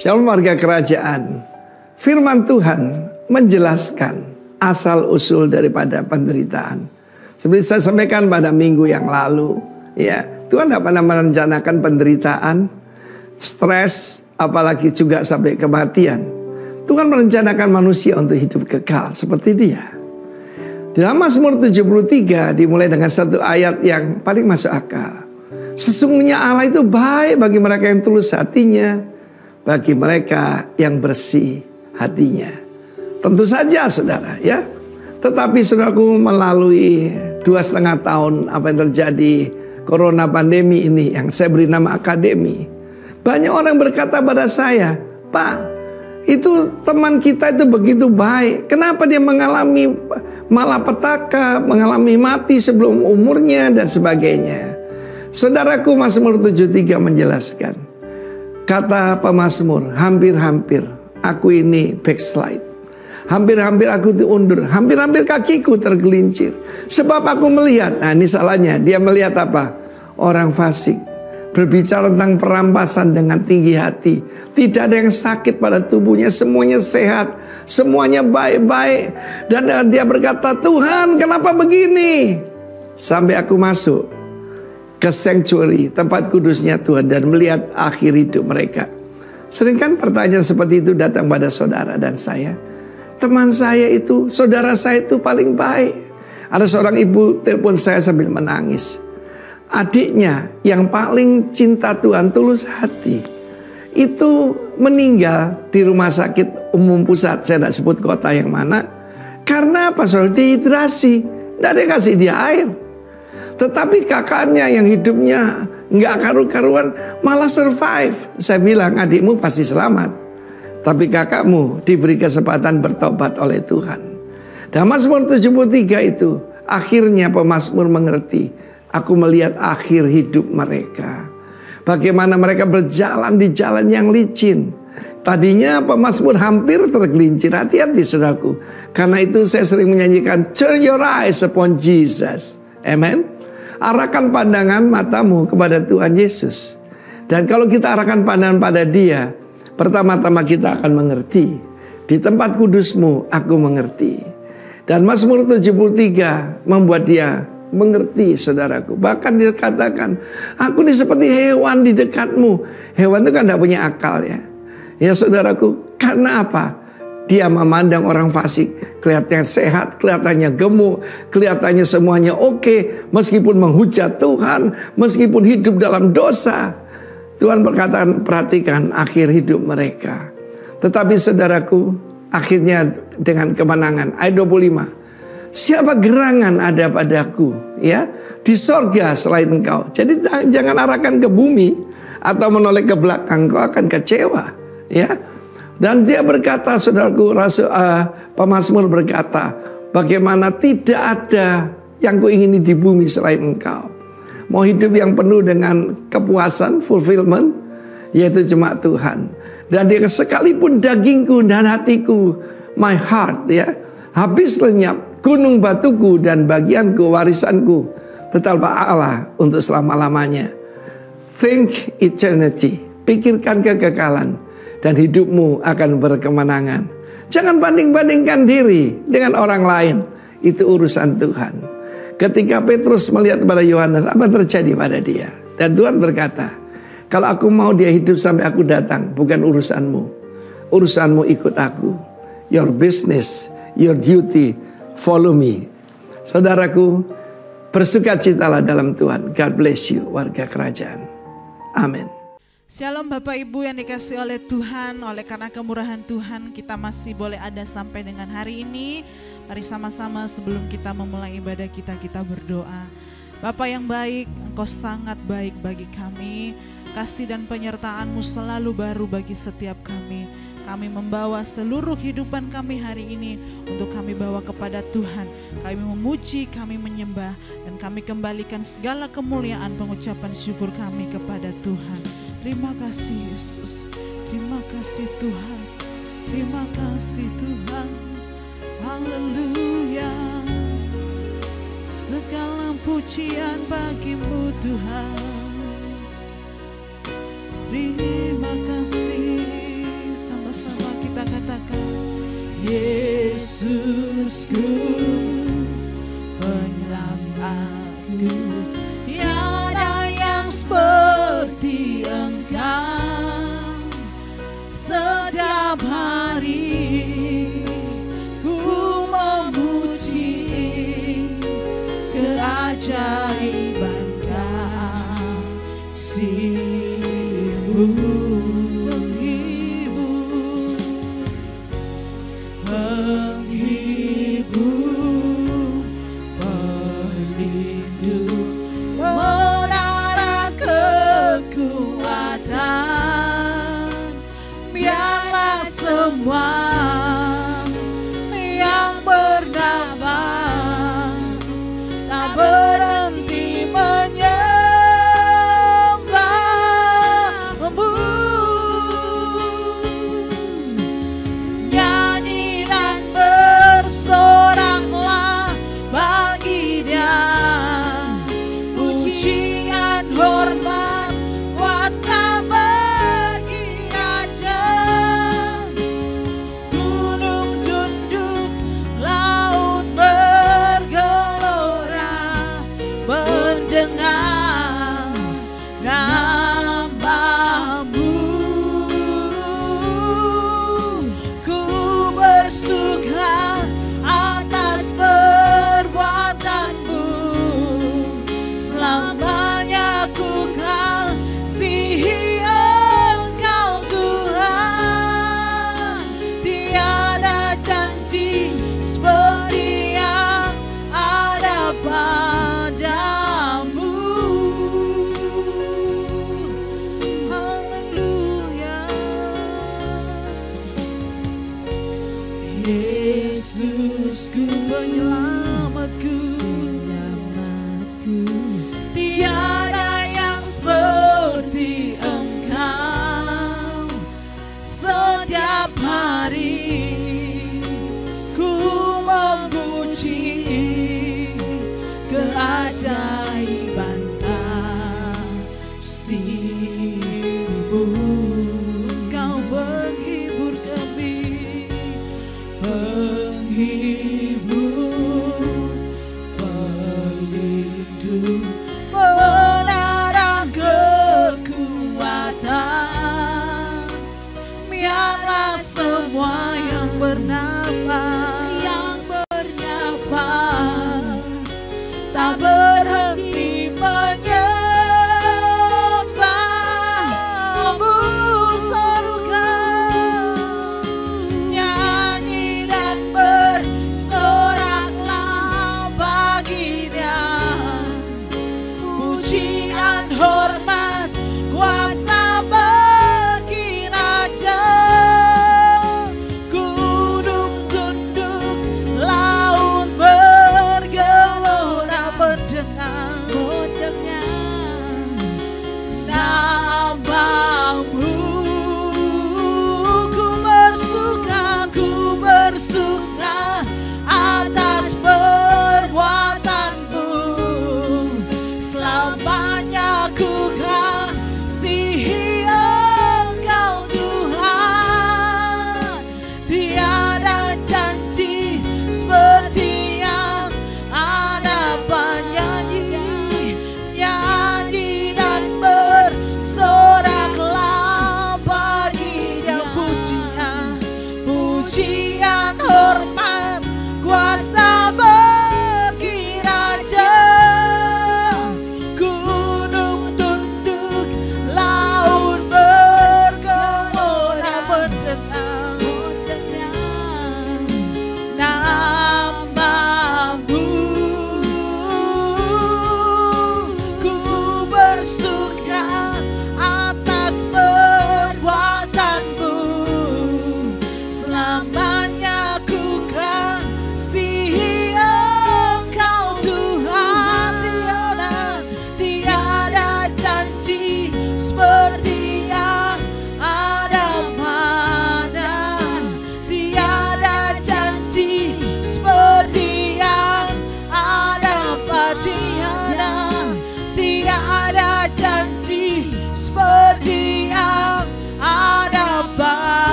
Shalom warga kerajaan. Firman Tuhan menjelaskan asal-usul daripada penderitaan. Seperti saya sampaikan pada minggu yang lalu, ya, Tuhan tidak pernah merencanakan penderitaan, stres, apalagi juga sampai kematian. Tuhan merencanakan manusia untuk hidup kekal seperti Dia. Dalam Mazmur 73 dimulai dengan satu ayat yang paling masuk akal. Sesungguhnya Allah itu baik bagi mereka yang tulus hatinya, bagi mereka yang bersih hatinya. Tentu saja saudara, ya. Tetapi saudaraku, melalui 2,5 tahun apa yang terjadi corona pandemi ini, yang saya beri nama akademi, banyak orang berkata pada saya, Pak, itu teman kita itu begitu baik, kenapa dia mengalami malapetaka, mengalami mati sebelum umurnya dan sebagainya. Saudaraku, Mazmur 73 menjelaskan, kata pemazmur, hampir-hampir aku ini backslide. Hampir-hampir aku diundur. Hampir-hampir kakiku tergelincir. Sebab aku melihat, nah ini salahnya, dia melihat apa? Orang fasik berbicara tentang perampasan dengan tinggi hati. Tidak ada yang sakit pada tubuhnya, semuanya sehat, semuanya baik-baik. Dan dia berkata, Tuhan kenapa begini? Sampai aku masuk ke sanctuary, tempat kudusnya Tuhan, dan melihat akhir hidup mereka. Sering kan pertanyaan seperti itu datang pada saudara dan saya. Teman saya itu, saudara saya itu paling baik. Ada seorang ibu telepon saya sambil menangis. Adiknya yang paling cinta Tuhan, tulus hati, itu meninggal di rumah sakit umum pusat. Saya tidak sebut kota yang mana. Karena apa? Soal dehidrasi. Tidak ada yang kasih dia air. Tetapi kakaknya yang hidupnya nggak karu-karuan malah survive. Saya bilang, adikmu pasti selamat, tapi kakakmu diberi kesempatan bertobat oleh Tuhan. Dan Mazmur 73 itu akhirnya pemazmur mengerti. Aku melihat akhir hidup mereka, bagaimana mereka berjalan di jalan yang licin. Tadinya pemazmur hampir tergelincir. Hati-hati saudaraku. Karena itu saya sering menyanyikan Turn your eyes upon Jesus. Amen. Arahkan pandangan matamu kepada Tuhan Yesus. Dan kalau kita arahkan pandangan pada Dia, pertama-tama kita akan mengerti. Di tempat kudusmu aku mengerti. Dan Mazmur 73 membuat dia mengerti, saudaraku. Bahkan dia katakan, aku ini seperti hewan di dekatmu. Hewan itu kan tidak punya akal, ya. Ya saudaraku, karena apa? Dia memandang orang fasik, kelihatannya sehat, kelihatannya gemuk, kelihatannya semuanya oke, meskipun menghujat Tuhan, meskipun hidup dalam dosa. Tuhan berkata, perhatikan akhir hidup mereka. Tetapi saudaraku, akhirnya dengan kemenangan. Ayat 25. Siapa gerangan ada padaku, ya, di sorga selain engkau. Jadi jangan arahkan ke bumi atau menoleh ke belakang, kau akan kecewa, ya. Dan dia berkata, saudaraku, pemazmur berkata, bagaimana tidak ada yang kuingini di bumi selain engkau. Mau hidup yang penuh dengan kepuasan, fulfillment, yaitu cuma Tuhan. Dan dia sekalipun dagingku dan hatiku, my heart, ya, habis lenyap, gunung batuku dan bagianku, warisanku, tetap Allah untuk selama-lamanya. Think eternity, pikirkan kekekalan. Dan hidupmu akan berkemenangan. Jangan banding-bandingkan diri dengan orang lain. Itu urusan Tuhan. Ketika Petrus melihat pada Yohanes, apa terjadi pada dia? Dan Tuhan berkata, kalau aku mau dia hidup sampai aku datang, bukan urusanmu. Urusanmu ikut aku. Your business, your duty, follow me. Saudaraku, bersukacitalah dalam Tuhan. God bless you, warga kerajaan. Amin. Shalom Bapak Ibu yang dikasihi oleh Tuhan, oleh karena kemurahan Tuhan kita masih boleh ada sampai dengan hari ini. Mari sama-sama sebelum kita memulai ibadah kita berdoa. Bapa yang baik, Engkau sangat baik bagi kami. Kasih dan penyertaan-Mu selalu baru bagi setiap kami. Kami membawa seluruh kehidupan kami hari ini untuk kami bawa kepada Tuhan. Kami memuji, kami menyembah, dan kami kembalikan segala kemuliaan pengucapan syukur kami kepada Tuhan. Terima kasih Yesus, terima kasih Tuhan, terima kasih Tuhan, haleluya. Segala pujian bagi-Mu Tuhan, terima kasih. Sama-sama kita katakan, Yesusku, penyelamatku, tiada yang seperti Engkau. Setiap hari ku memuji keajaiban kasih-Mu. Semua yang bernafas tak berhenti menyembah-Mu. Nyanyi dan bersoraklah bagi Dia, pujian, hormat, kuasa bagi Raja. Mendengar nama-Mu, ku bersuka atas perbuatan-Mu. Selamanya ku kasihi Engkau Tuhan. Tiada janji seperti yang ada padamu. Haleluya. Yesusku, penyelamatku, tiada yang seperti Engkau. Setiap hari ku memuji keajaiban kasih-Mu. Kau penghibur kami, penghibur, pelindung, menara kekuatan. Biarlah semua yang bernafas tak berhenti menyembah-Mu. Serukan, nyanyi dan bersoraklah bagi Dia, pujian, hormat, kuasa bagi Raja. Gunung tunduk, laut bergelora mendengar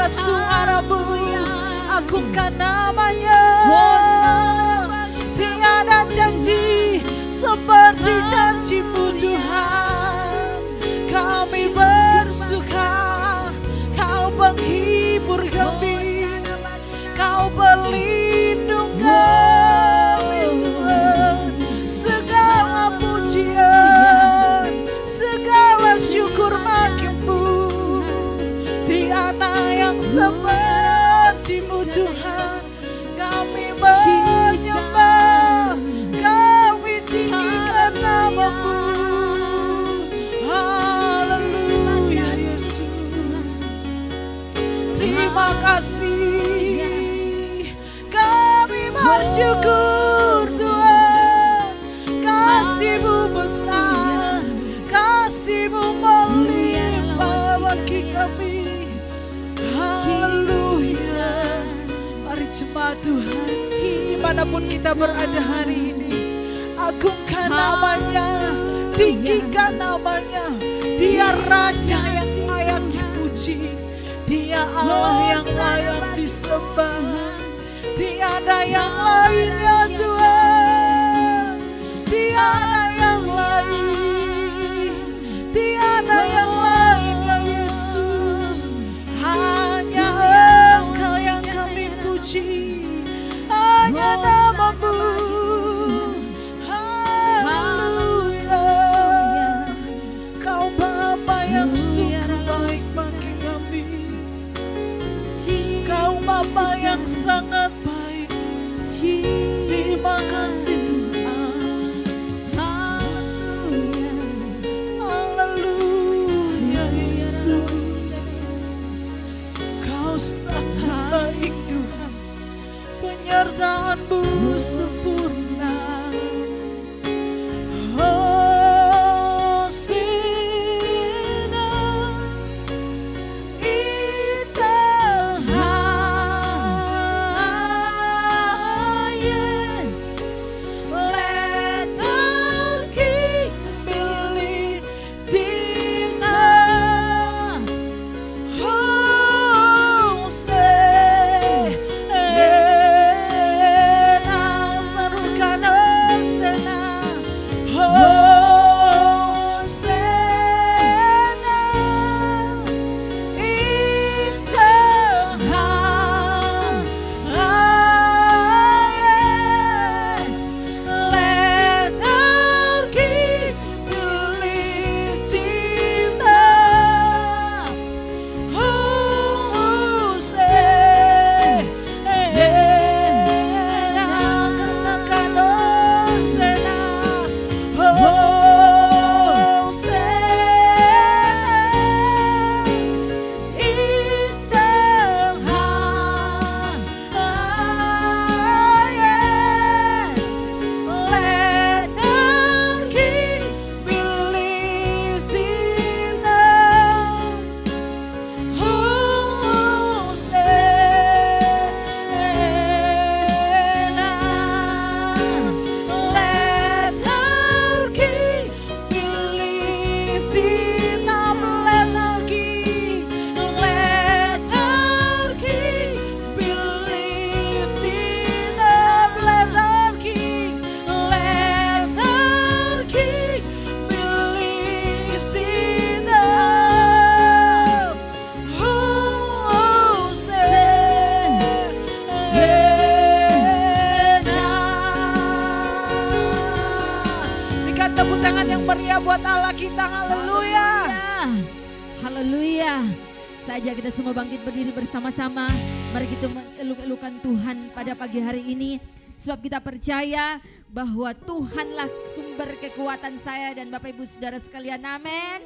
angkat suaramu, agungkan namanya. Tiada janji seperti janji-Mu Tuhan. Kami bersuka, Kau penghibur kami, Kau pelindung kami Tuhan. Segala pujian, segala syukur bagimu. Tiada yang seperti-Mu Tuhan. Kami menyembah, kami tinggikan nama-Mu. Haleluya Yesus. Terima kasih, kami bersyukur Tuhan. Kasih-Mu besar, kasih-Mu melimpah bagi kami. Haleluya. Mari jemaat Tuhan, dimanapun kita berada hari ini, agungkan namanya, tinggikan namanya. Dia Raja yang layak dipuji, Dia Allah yang layak disembah. Tiada yang lain ya Tuhan, tiada yang lain, tiada yang lain ya Yesus. Hanya Engkau yang kami puji, hanya nama-Mu. Haleluya. Kau Bapa yang sungguh baik bagi kami, Kau Bapa yang sangat baik. Terima kasih Tuhan. Haleluya Yesus. Kau sangat baik Tuhan, penyertaan-Mu sempurna. buat Allah kita. Haleluya. Haleluya. Saja kita semua bangkit berdiri bersama-sama. Mari kita mengeluk-elukan Tuhan pada pagi hari ini. Sebab kita percaya bahwa Tuhanlah sumber kekuatan saya dan Bapak Ibu Saudara sekalian. Amin.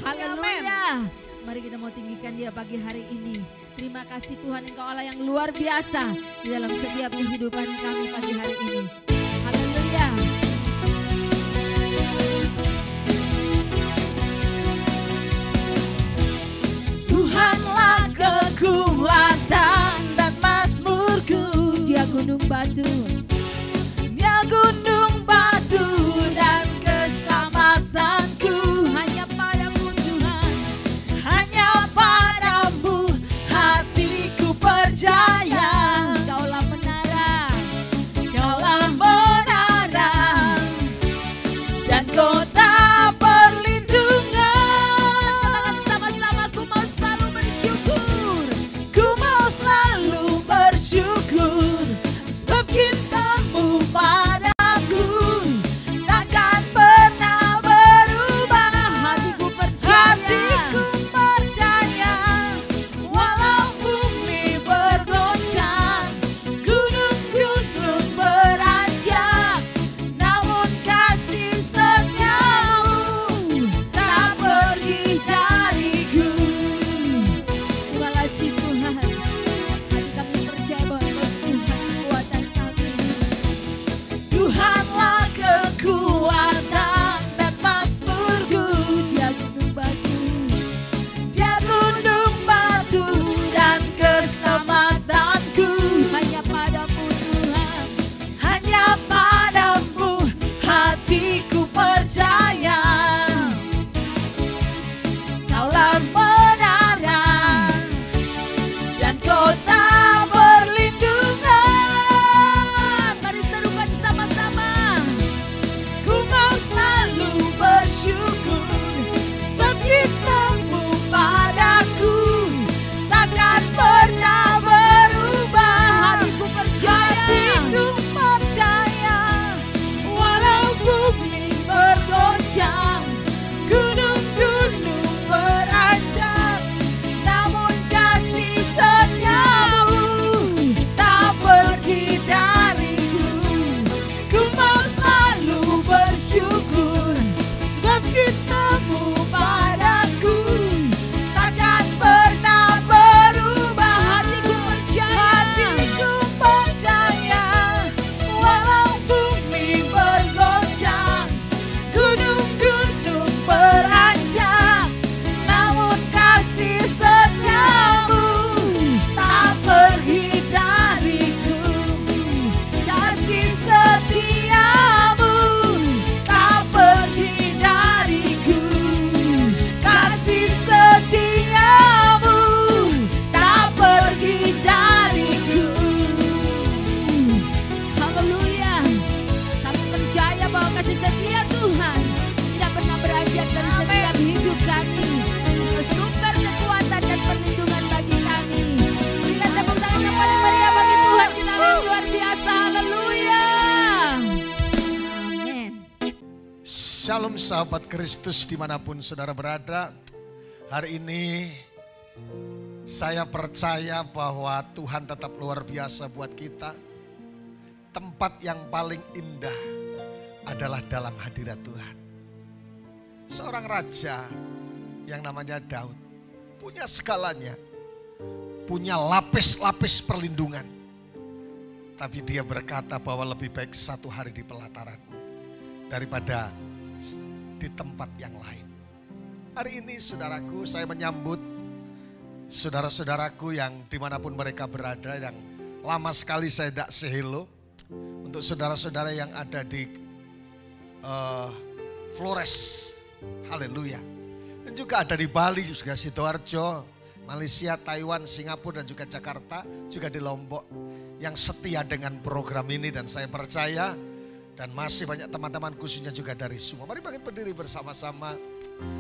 Haleluya. Mari kita mau tinggikan Dia pagi hari ini. Terima kasih Tuhan, Engkau Allah yang luar biasa di dalam setiap kehidupan kami pagi hari ini. Haleluya. Tuhanlah kekuatan dan mazmurku. Dia gunung batu. Dia gunung batu dan keselamatanku. Hanya padamu Tuhan. Hanya padamu hati Shalom sahabat Kristus dimanapun saudara berada. Hari ini saya percaya bahwa Tuhan tetap luar biasa buat kita. Tempat yang paling indah adalah dalam hadirat Tuhan. Seorang raja yang namanya Daud punya segalanya. Punya lapis-lapis perlindungan. Tapi dia berkata bahwa lebih baik satu hari di pelataranmu daripada di tempat yang lain. Hari ini saudaraku, saya menyambut saudara-saudaraku yang dimanapun mereka berada, yang lama sekali saya tidak say-hello. Untuk saudara-saudara yang ada di Flores, haleluya. Dan juga ada di Bali, juga Sidoarjo, Malaysia, Taiwan, Singapura, dan juga Jakarta, juga di Lombok. Yang setia dengan program ini, dan saya percaya dan masih banyak teman-teman khususnya juga dari semua. Mari bangkit berdiri bersama-sama.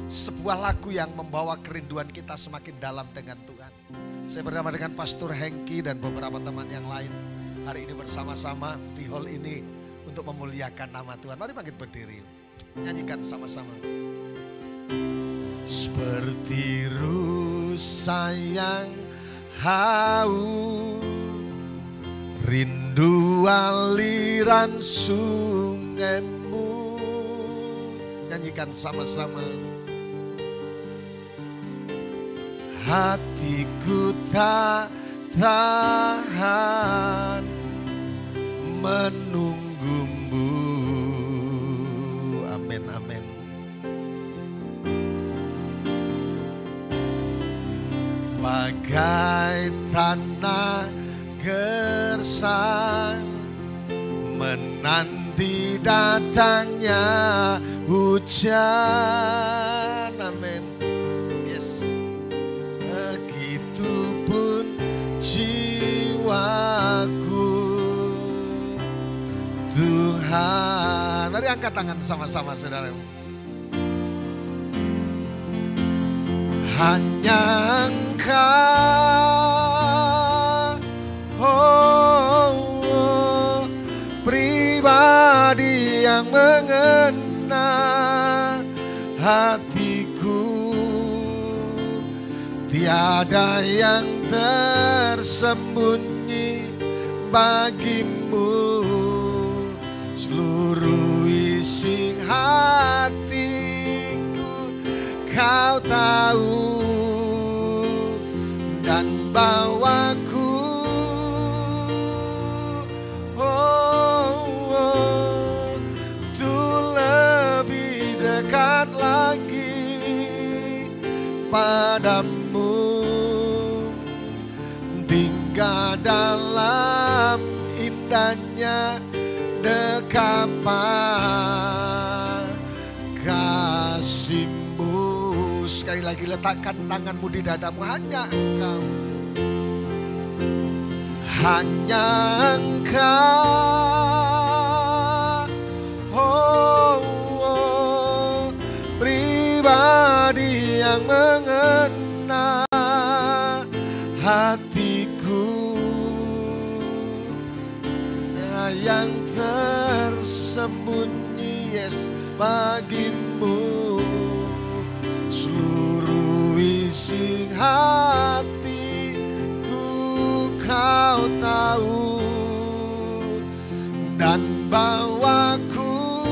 Sebuah lagu yang membawa kerinduan kita semakin dalam dengan Tuhan. Saya bersama dengan Pastor Hengki dan beberapa teman yang lain. Hari ini bersama-sama di hall ini untuk memuliakan nama Tuhan. Mari bangkit berdiri. Nyanyikan sama-sama. Seperti rusa yang haus, rindu aliran sungaimu. Nyanyikan sama-sama. Hatiku tak tahan menunggumu. Amin, amin. Bagai tanah gersang menanti datangnya hujan. Amin. Yes. Begitupun jiwaku Tuhan. Mari angkat tangan sama-sama saudara. Hanya Engkau, oh, pribadi yang mengena hatiku. Tiada yang tersembunyi bagimu. Seluruh isi hatiku Kau tahu, dan bawaku lebih dekat lagi padamu, tinggal dalam indahnya dekapan kasih-Mu. Sekali lagi letakkan tanganmu di dadamu. Hanya Engkau, hanya Engkau, oh, pribadi yang mengena hatiku, yang tersembunyi, yes, bagimu. Seluruh isi hatiku Kau tahu, dan bawaku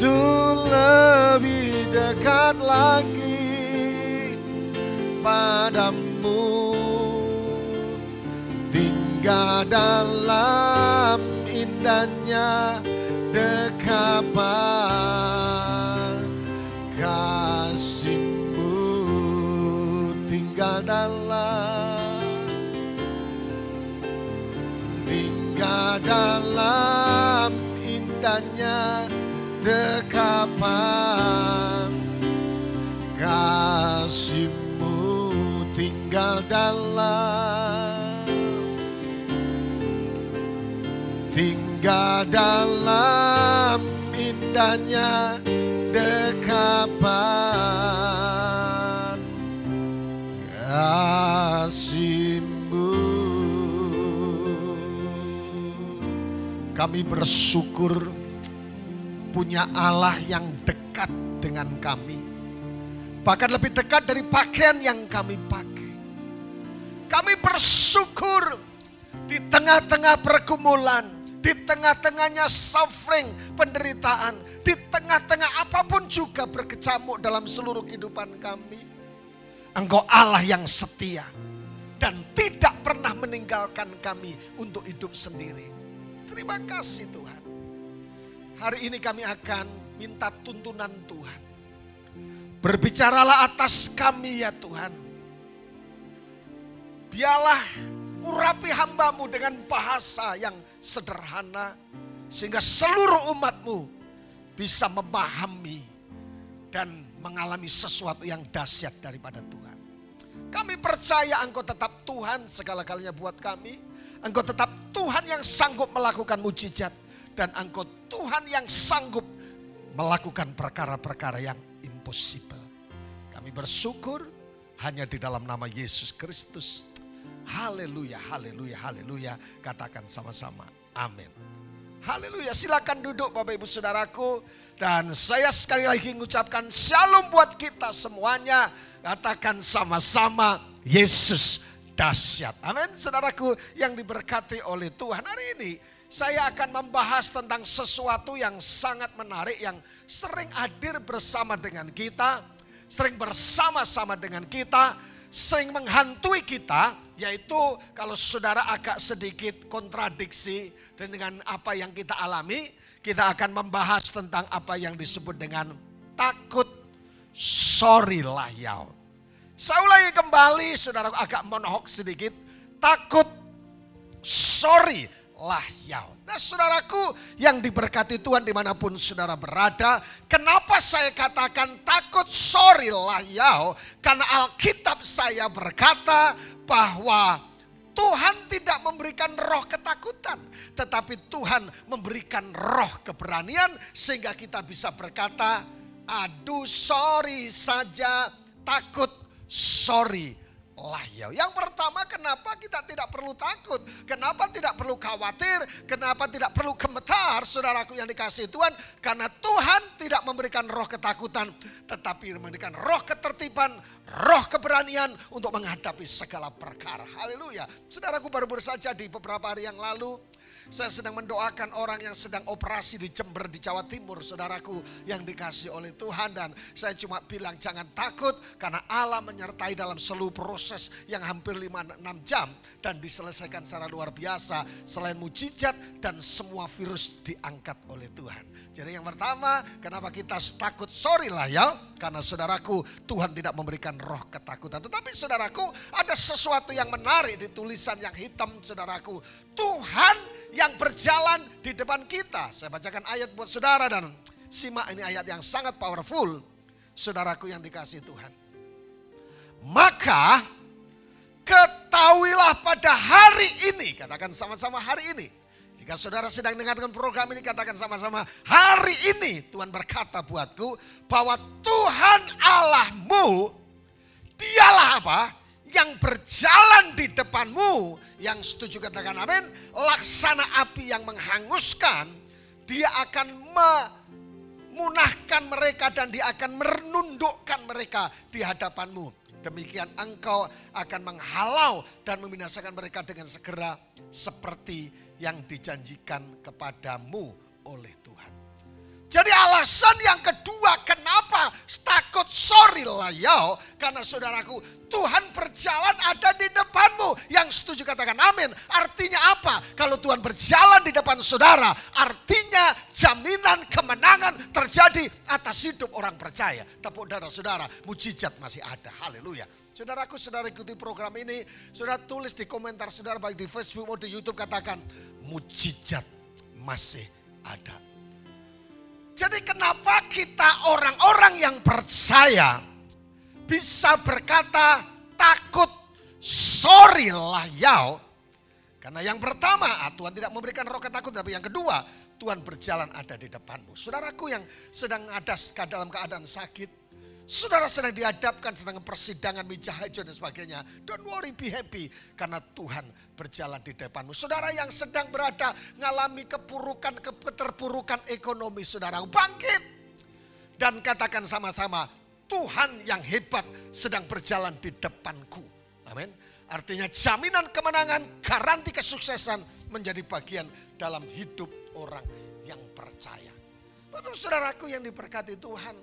tuh lebih dekat lagi padamu, tinggal dalam indahnya dekapan kasih-Mu, tinggal dalam indahnya dekapan kasih-Mu, tinggal dalam indahnya dekapan kasih-Mu. Kami bersyukur punya Allah yang dekat dengan kami. Bahkan lebih dekat dari pakaian yang kami pakai. Kami bersyukur di tengah-tengah pergumulan, di tengah-tengahnya suffering, penderitaan, di tengah-tengah apapun juga berkecamuk dalam seluruh kehidupan kami. Engkau Allah yang setia dan tidak pernah meninggalkan kami untuk hidup sendiri. Terima kasih Tuhan. Hari ini kami akan minta tuntunan Tuhan. Berbicaralah atas kami ya Tuhan. Biarlah urapi hamba-Mu dengan bahasa yang sederhana. Sehingga seluruh umat-Mu bisa memahami dan mengalami sesuatu yang dahsyat daripada Tuhan. Kami percaya Engkau tetap Tuhan segala-galanya buat kami. Engkau tetap Tuhan yang sanggup melakukan mujizat. Dan Engkau Tuhan yang sanggup melakukan perkara-perkara yang impossible. Kami bersyukur hanya di dalam nama Yesus Kristus. Haleluya, haleluya, haleluya. Katakan sama-sama, amin. Haleluya, silakan duduk Bapak Ibu Saudaraku. Dan saya sekali lagi mengucapkan shalom buat kita semuanya. Katakan sama-sama, Yesus dahsyat. Amin, saudaraku yang diberkati oleh Tuhan. Hari ini saya akan membahas tentang sesuatu yang sangat menarik, yang sering hadir bersama dengan kita, sering bersama-sama dengan kita, sering menghantui kita, yaitu kalau saudara agak sedikit kontradiksi dengan apa yang kita alami, kita akan membahas tentang apa yang disebut dengan takut sorry layau. Saya ulangi kembali, saudara agak monohok sedikit, takut sorry layau. Nah saudaraku yang diberkati Tuhan dimanapun saudara berada, kenapa saya katakan takut sorry layau? Karena Alkitab saya berkata bahwa Tuhan tidak memberikan roh ketakutan, tetapi Tuhan memberikan roh keberanian sehingga kita bisa berkata, aduh sorry saja, takut sorry layau. Yang pertama, kenapa kita tidak perlu takut? Kenapa tidak perlu khawatir? Kenapa tidak perlu gemetar, saudaraku yang dikasihi Tuhan? Karena Tuhan tidak memberikan roh ketakutan, tetapi memberikan roh ketertiban, roh keberanian untuk menghadapi segala perkara. Haleluya. Saudaraku, baru saja di beberapa hari yang lalu, saya sedang mendoakan orang yang sedang operasi di Jember di Jawa Timur, saudaraku yang dikasihi oleh Tuhan. Dan saya cuma bilang jangan takut karena Allah menyertai dalam seluruh proses yang hampir 5-6 jam. Dan diselesaikan secara luar biasa selain mujizat dan semua virus diangkat oleh Tuhan. Jadi yang pertama, kenapa kita takut sorry lah ya? Karena saudaraku Tuhan tidak memberikan roh ketakutan. Tetapi saudaraku ada sesuatu yang menarik di tulisan yang hitam saudaraku. Tuhan yang berjalan di depan kita. Saya bacakan ayat buat saudara dan simak ini ayat yang sangat powerful. Saudaraku yang dikasihi Tuhan. Maka ketahuilah pada hari ini. Katakan sama-sama hari ini. Jika saudara sedang dengarkan program ini katakan sama-sama hari ini. Tuhan berkata buatku bahwa Tuhan Allahmu dialah apa? Yang berjalan di depanmu, yang setuju katakan amin, laksana api yang menghanguskan, dia akan memunahkan mereka dan dia akan menundukkan mereka di hadapanmu. Demikian engkau akan menghalau dan membinasakan mereka dengan segera seperti yang dijanjikan kepadamu oleh Tuhan. Jadi alasan yang kedua kenapa takut sorry layau. Karena saudaraku Tuhan berjalan ada di depanmu. Yang setuju katakan amin. Artinya apa? Kalau Tuhan berjalan di depan saudara. Artinya jaminan kemenangan terjadi atas hidup orang percaya. Tepuk tangan saudara, mujizat masih ada. Haleluya. Saudaraku, saudara ikuti program ini. Saudara tulis di komentar saudara baik di Facebook maupun di YouTube katakan mujizat masih ada. Jadi kenapa kita orang-orang yang percaya bisa berkata takut sorry layau? Karena yang pertama Tuhan tidak memberikan roh ketakutan, tapi yang kedua Tuhan berjalan ada di depanmu. Saudaraku yang sedang ada dalam keadaan sakit, Saudara sedang dihadapkan sedang persidangan meja hajo dan sebagainya. Don't worry, be happy. Karena Tuhan berjalan di depanmu. Saudara yang sedang berada mengalami keterpurukan ekonomi, saudara bangkit. Dan katakan sama-sama, Tuhan yang hebat sedang berjalan di depanku. Amin. Artinya jaminan kemenangan, garansi kesuksesan menjadi bagian dalam hidup orang yang percaya. Bapak saudaraku yang diberkati Tuhan.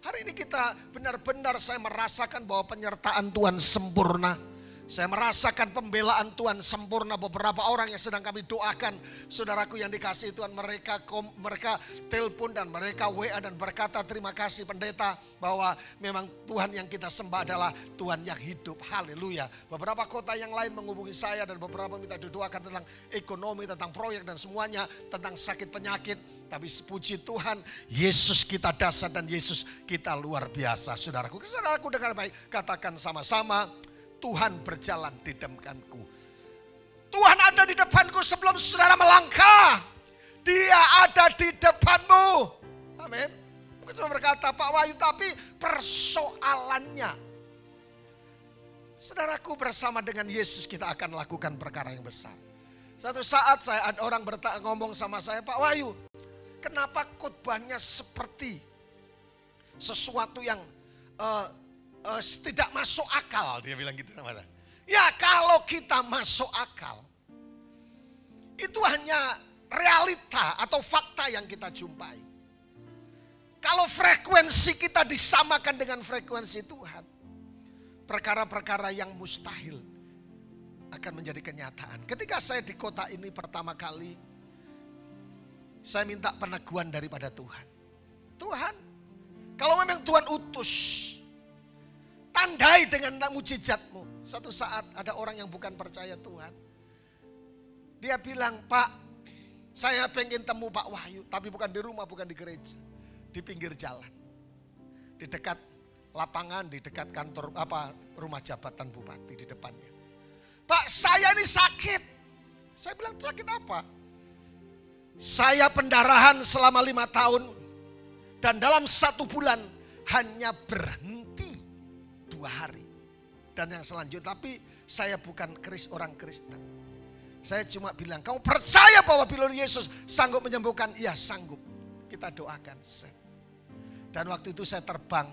Hari ini kita benar-benar saya merasakan bahwa penyertaan Tuhan sempurna. Saya merasakan pembelaan Tuhan sempurna. Beberapa orang yang sedang kami doakan, saudaraku yang dikasihi Tuhan, mereka telepon dan mereka WA dan berkata terima kasih pendeta bahwa memang Tuhan yang kita sembah adalah Tuhan yang hidup. Haleluya. Beberapa kota yang lain menghubungi saya dan beberapa minta didoakan tentang ekonomi, tentang proyek dan semuanya, tentang sakit penyakit. Tapi puji Tuhan, Yesus kita dasar dan Yesus kita luar biasa. Saudaraku dengar baik, katakan sama-sama, Tuhan berjalan di depanku. Tuhan ada di depanku sebelum saudara melangkah. Dia ada di depanmu. Amin. Mungkin cuma berkata Pak Wahyu, tapi persoalannya, saudaraku bersama dengan Yesus kita akan lakukan perkara yang besar. Satu saat ada orang ngomong sama saya, Pak Wahyu, kenapa khotbahnya seperti sesuatu yang tidak masuk akal, dia bilang gitu sama saya. Ya kalau kita masuk akal, itu hanya realita atau fakta yang kita jumpai. Kalau frekuensi kita disamakan dengan frekuensi Tuhan, perkara-perkara yang mustahil akan menjadi kenyataan. Ketika saya di kota ini pertama kali, saya minta peneguhan daripada Tuhan. Tuhan, kalau memang Tuhan utus, tandai dengan mujizatmu. Satu saat ada orang yang bukan percaya Tuhan. Dia bilang, Pak, saya pengen temu Pak Wahyu. Tapi bukan di rumah, bukan di gereja. Di pinggir jalan. Di dekat lapangan, di dekat kantor rumah jabatan bupati di depannya. Pak, saya ini sakit. Saya bilang, sakit apa? Saya pendarahan selama 5 tahun. Dan dalam 1 bulan hanya berhenti 2 hari. Dan yang selanjutnya, tapi saya bukan orang Kristen. Saya cuma bilang, kamu percaya bahwa pilur Yesus sanggup menyembuhkan? Iya sanggup. Kita doakan. Dan waktu itu saya terbang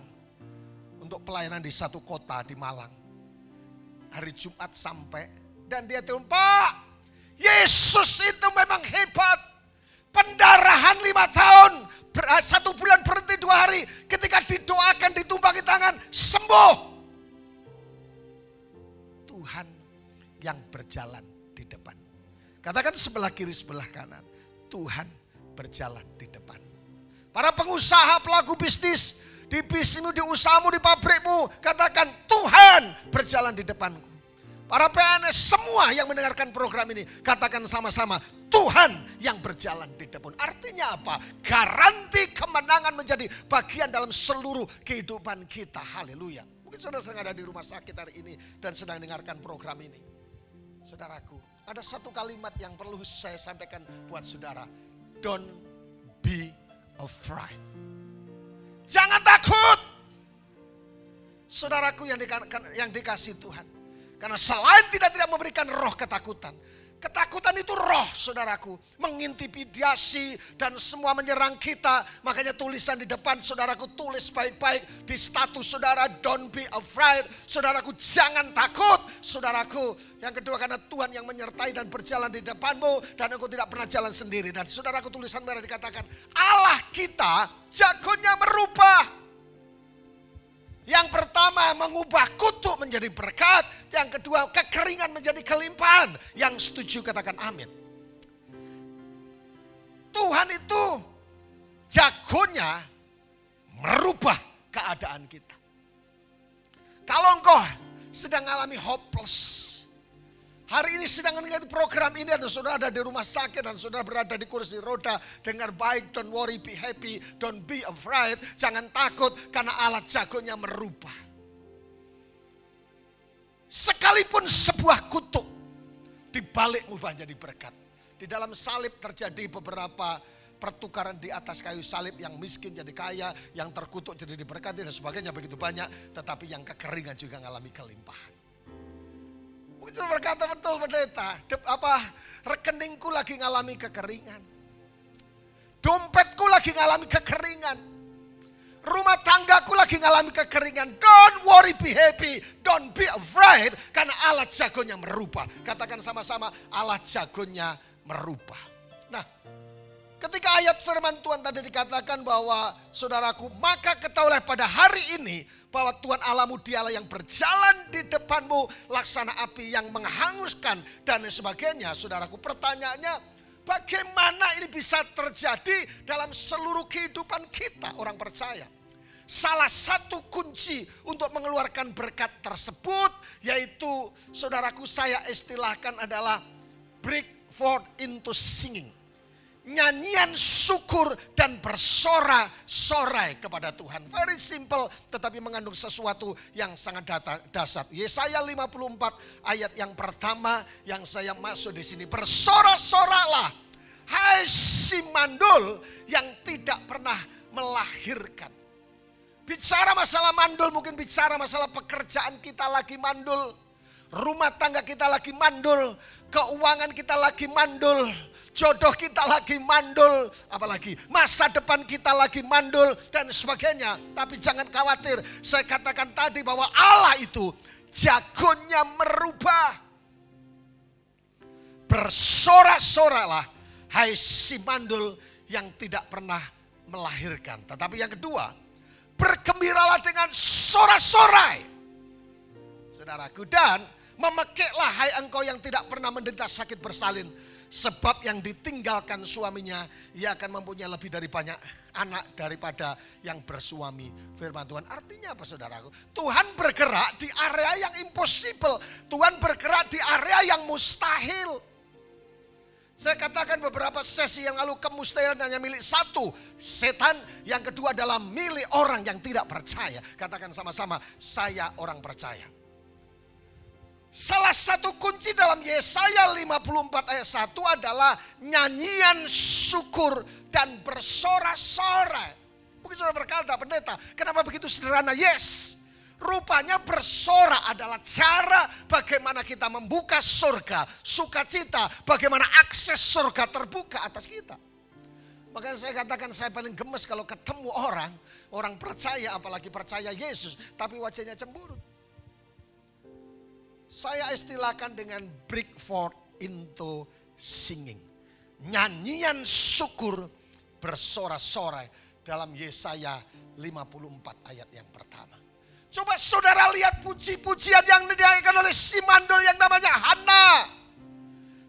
untuk pelayanan di satu kota di Malang. Hari Jumat sampai. Dan dia bilang, Pak, Yesus itu memang hebat. Pendarahan 5 tahun. 1 bulan berhenti 2 hari. Ketika didoakan, ditumpangi tangan, sembuh. Tuhan yang berjalan di depan. Katakan sebelah kiri, sebelah kanan. Tuhan berjalan di depan. Para pengusaha, pelaku bisnis, di bisnismu, di usahamu, di pabrikmu, katakan Tuhan berjalan di depanku. Para PNS semua yang mendengarkan program ini, katakan sama-sama, Tuhan yang berjalan di depan. Artinya apa? Garansi kemenangan menjadi bagian dalam seluruh kehidupan kita. Haleluya. Mungkin saudara sedang ada di rumah sakit hari ini dan sedang dengarkan program ini. Saudaraku, ada satu kalimat yang perlu saya sampaikan buat saudara. Don't be afraid. Jangan takut. Saudaraku yang dikasih Tuhan. Karena selain tidak memberikan roh ketakutan. Ketakutan itu roh, saudaraku. Mengintimidasi dan semua menyerang kita. Makanya tulisan di depan saudaraku, tulis baik-baik di status saudara. Don't be afraid. Saudaraku, jangan takut. Saudaraku, yang kedua, karena Tuhan yang menyertai dan berjalan di depanmu. Dan engkau tidak pernah jalan sendiri. Dan saudaraku, tulisan merah dikatakan, Allah kita jagonya merubah. Yang pertama, mengubah kutuk menjadi berkat. Yang kedua, kekeringan menjadi kelimpahan. Yang setuju katakan amin. Tuhan itu jagonya merubah keadaan kita. Kalau engkau sedang mengalami hopeless, hari ini sedang mengikuti program ini dan saudara ada di rumah sakit dan saudara berada di kursi roda, dengar baik, don't worry, be happy, don't be afraid, jangan takut karena Allah jagonya merubah. Sekalipun sebuah kutuk dibalik ubah jadi berkat. Di dalam salib terjadi beberapa pertukaran di atas kayu salib, yang miskin jadi kaya, yang terkutuk jadi diberkati dan sebagainya begitu banyak. Tetapi yang kekeringan juga mengalami kelimpahan. Mungkin saudara berkata, betul pendeta, rekeningku lagi ngalami kekeringan. Dompetku lagi ngalami kekeringan. Rumah tanggaku lagi ngalami kekeringan. Don't worry, be happy. Don't be afraid. Karena Allah jagonya merubah. Katakan sama-sama, Allah jagonya merubah. Nah, ketika ayat firman Tuhan tadi dikatakan bahwa saudaraku, maka ketahuilah pada hari ini bahwa Tuhan Allahmu dialah yang berjalan di depanmu laksana api yang menghanguskan dan sebagainya. Saudaraku, pertanyaannya, bagaimana ini bisa terjadi dalam seluruh kehidupan kita orang percaya? Salah satu kunci untuk mengeluarkan berkat tersebut yaitu, saudaraku, saya istilahkan adalah break forth into singing. Nyanyian syukur dan bersorak-sorai kepada Tuhan. Very simple tetapi mengandung sesuatu yang sangat dasar. Yesaya 54 ayat yang pertama yang saya masuk di sini. Bersorak-soraklah, hai si mandul yang tidak pernah melahirkan. Bicara masalah mandul, mungkin bicara masalah pekerjaan kita lagi mandul. Rumah tangga kita lagi mandul. Keuangan kita lagi mandul. Jodoh kita lagi mandul. Apalagi masa depan kita lagi mandul dan sebagainya. Tapi jangan khawatir. Saya katakan tadi bahwa Allah itu jagonya merubah. Bersorak-soraklah, hai si mandul yang tidak pernah melahirkan. Tetapi yang kedua, bergembiralah dengan sorak-sorai. Saudaraku, dan memekeklah hai engkau yang tidak pernah menderita sakit bersalin. Sebab yang ditinggalkan suaminya, ia akan mempunyai lebih dari banyak anak daripada yang bersuami. Firman Tuhan artinya apa, saudaraku? Tuhan bergerak di area yang impossible. Tuhan bergerak di area yang mustahil. Saya katakan beberapa sesi yang lalu, kemustahilan hanya milik satu, setan. Yang kedua adalah milik orang yang tidak percaya. Katakan sama-sama, saya orang percaya. Salah satu kunci dalam Yesaya 54 ayat 1 adalah nyanyian syukur dan bersorak-sorai. Mungkin saudara berkata, pendeta, kenapa begitu sederhana? Yes. Rupanya bersorak adalah cara bagaimana kita membuka surga, sukacita, bagaimana akses surga terbuka atas kita. Makanya saya katakan saya paling gemes kalau ketemu orang percaya, apalagi percaya Yesus, tapi wajahnya cemburu. Saya istilahkan dengan break forth into singing. Nyanyian syukur bersorak-sorai dalam Yesaya 54 ayat yang pertama. Coba saudara lihat puji-pujian yang dinaikan oleh si mandul yang namanya Hana.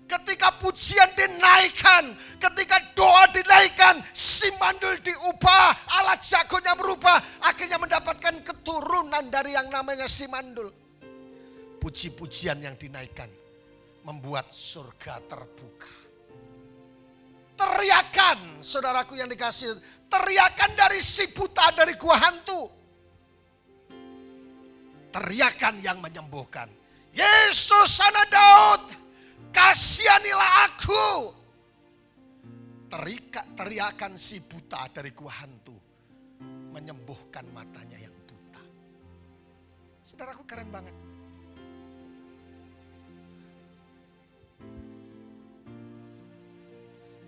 Ketika pujian dinaikkan, ketika doa dinaikkan, si mandul diubah, Allah jagonya merubah, akhirnya mendapatkan keturunan dari yang namanya si mandul. Puji-pujian yang dinaikkan membuat surga terbuka. Teriakan, saudaraku yang dikasih, teriakan dari si buta dari gua hantu. Teriakan yang menyembuhkan. Yesus anak Daud, kasihanilah aku. Teriakan si buta dari gua hantu menyembuhkan matanya yang buta. Saudaraku, keren banget.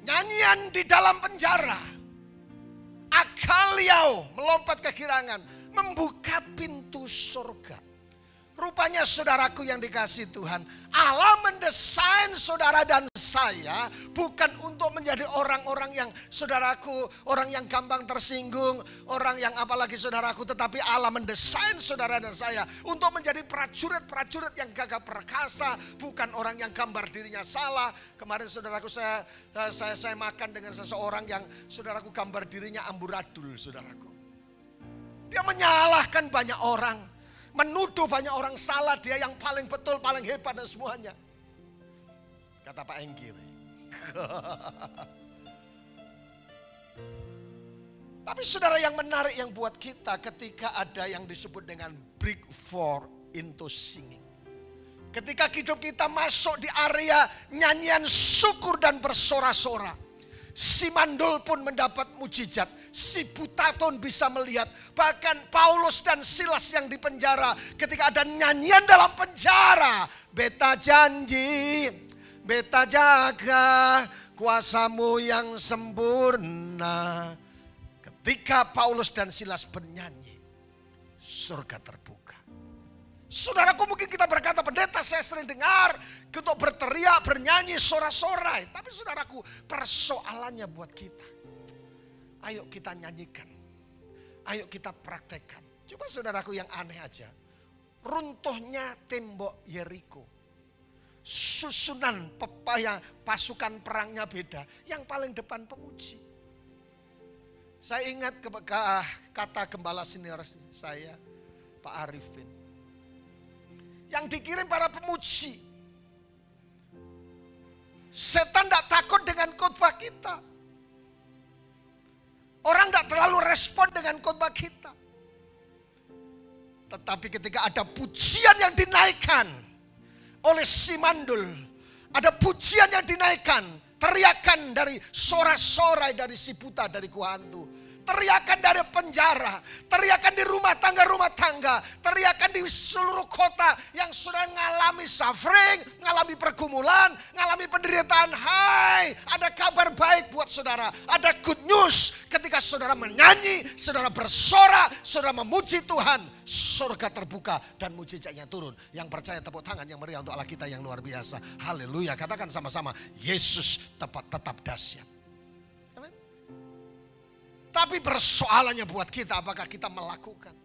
Nyanyian di dalam penjara. Akaliau melompat ke girangan, membuka pintu surga. Rupanya saudaraku yang dikasih Tuhan, Allah mendesain saudara dan saya bukan untuk menjadi orang-orang yang saudaraku, orang yang gampang tersinggung, orang yang apalagi saudaraku, tetapi Allah mendesain saudara dan saya untuk menjadi prajurit-prajurit yang gagah perkasa, bukan orang yang gambar dirinya salah. Kemarin saudaraku saya makan dengan seseorang yang saudaraku gambar dirinya amburadul, saudaraku. Dia menyalahkan banyak orang, menuduh banyak orang salah, dia yang paling betul, paling hebat dan semuanya. Kata Pak Engki. Tapi saudara, yang menarik yang buat kita ketika ada yang disebut dengan break forth into singing. Ketika hidup kita masuk di area nyanyian syukur dan bersorak-sorak. Si mandul pun mendapat mujizat. Si buta pun bisa melihat. Bahkan Paulus dan Silas yang di penjara, ketika ada nyanyian dalam penjara, beta janji, beta jaga kuasamu yang sempurna. Ketika Paulus dan Silas bernyanyi, surga terbuka. Saudaraku, mungkin kita berkata, pendeta saya sering dengar untuk berteriak, bernyanyi, sorak-sorai. Tapi saudaraku, persoalannya buat kita. Ayo kita nyanyikan. Ayo kita praktekkan. Coba saudaraku yang aneh aja. Runtuhnya tembok Yeriko. Susunan pepaya pasukan perangnya beda. Yang paling depan pemuji. Saya ingat kata gembala senior saya, Pak Arifin. Yang dikirim para pemuji. Setan tidak takut dengan khotbah kita. Orang tidak terlalu respon dengan khotbah kita. Tetapi ketika ada pujian yang dinaikkan oleh si mandul, ada pujian yang dinaikkan, teriakan dari sorak-sorai dari si buta dari gua hantu, teriakan dari penjara, teriakan di rumah tangga, teriakan di seluruh kota yang sudah mengalami suffering, mengalami pergumulan, mengalami penderitaan. Hai, ada kabar baik buat saudara, ada good news. Ketika saudara menyanyi, saudara bersorak, saudara memuji Tuhan, surga terbuka dan mujizatnya turun. Yang percaya tepuk tangan yang meriah untuk Allah kita yang luar biasa. Haleluya, katakan sama-sama, Yesus tetap dahsyat. Tapi persoalannya buat kita, apakah kita melakukan?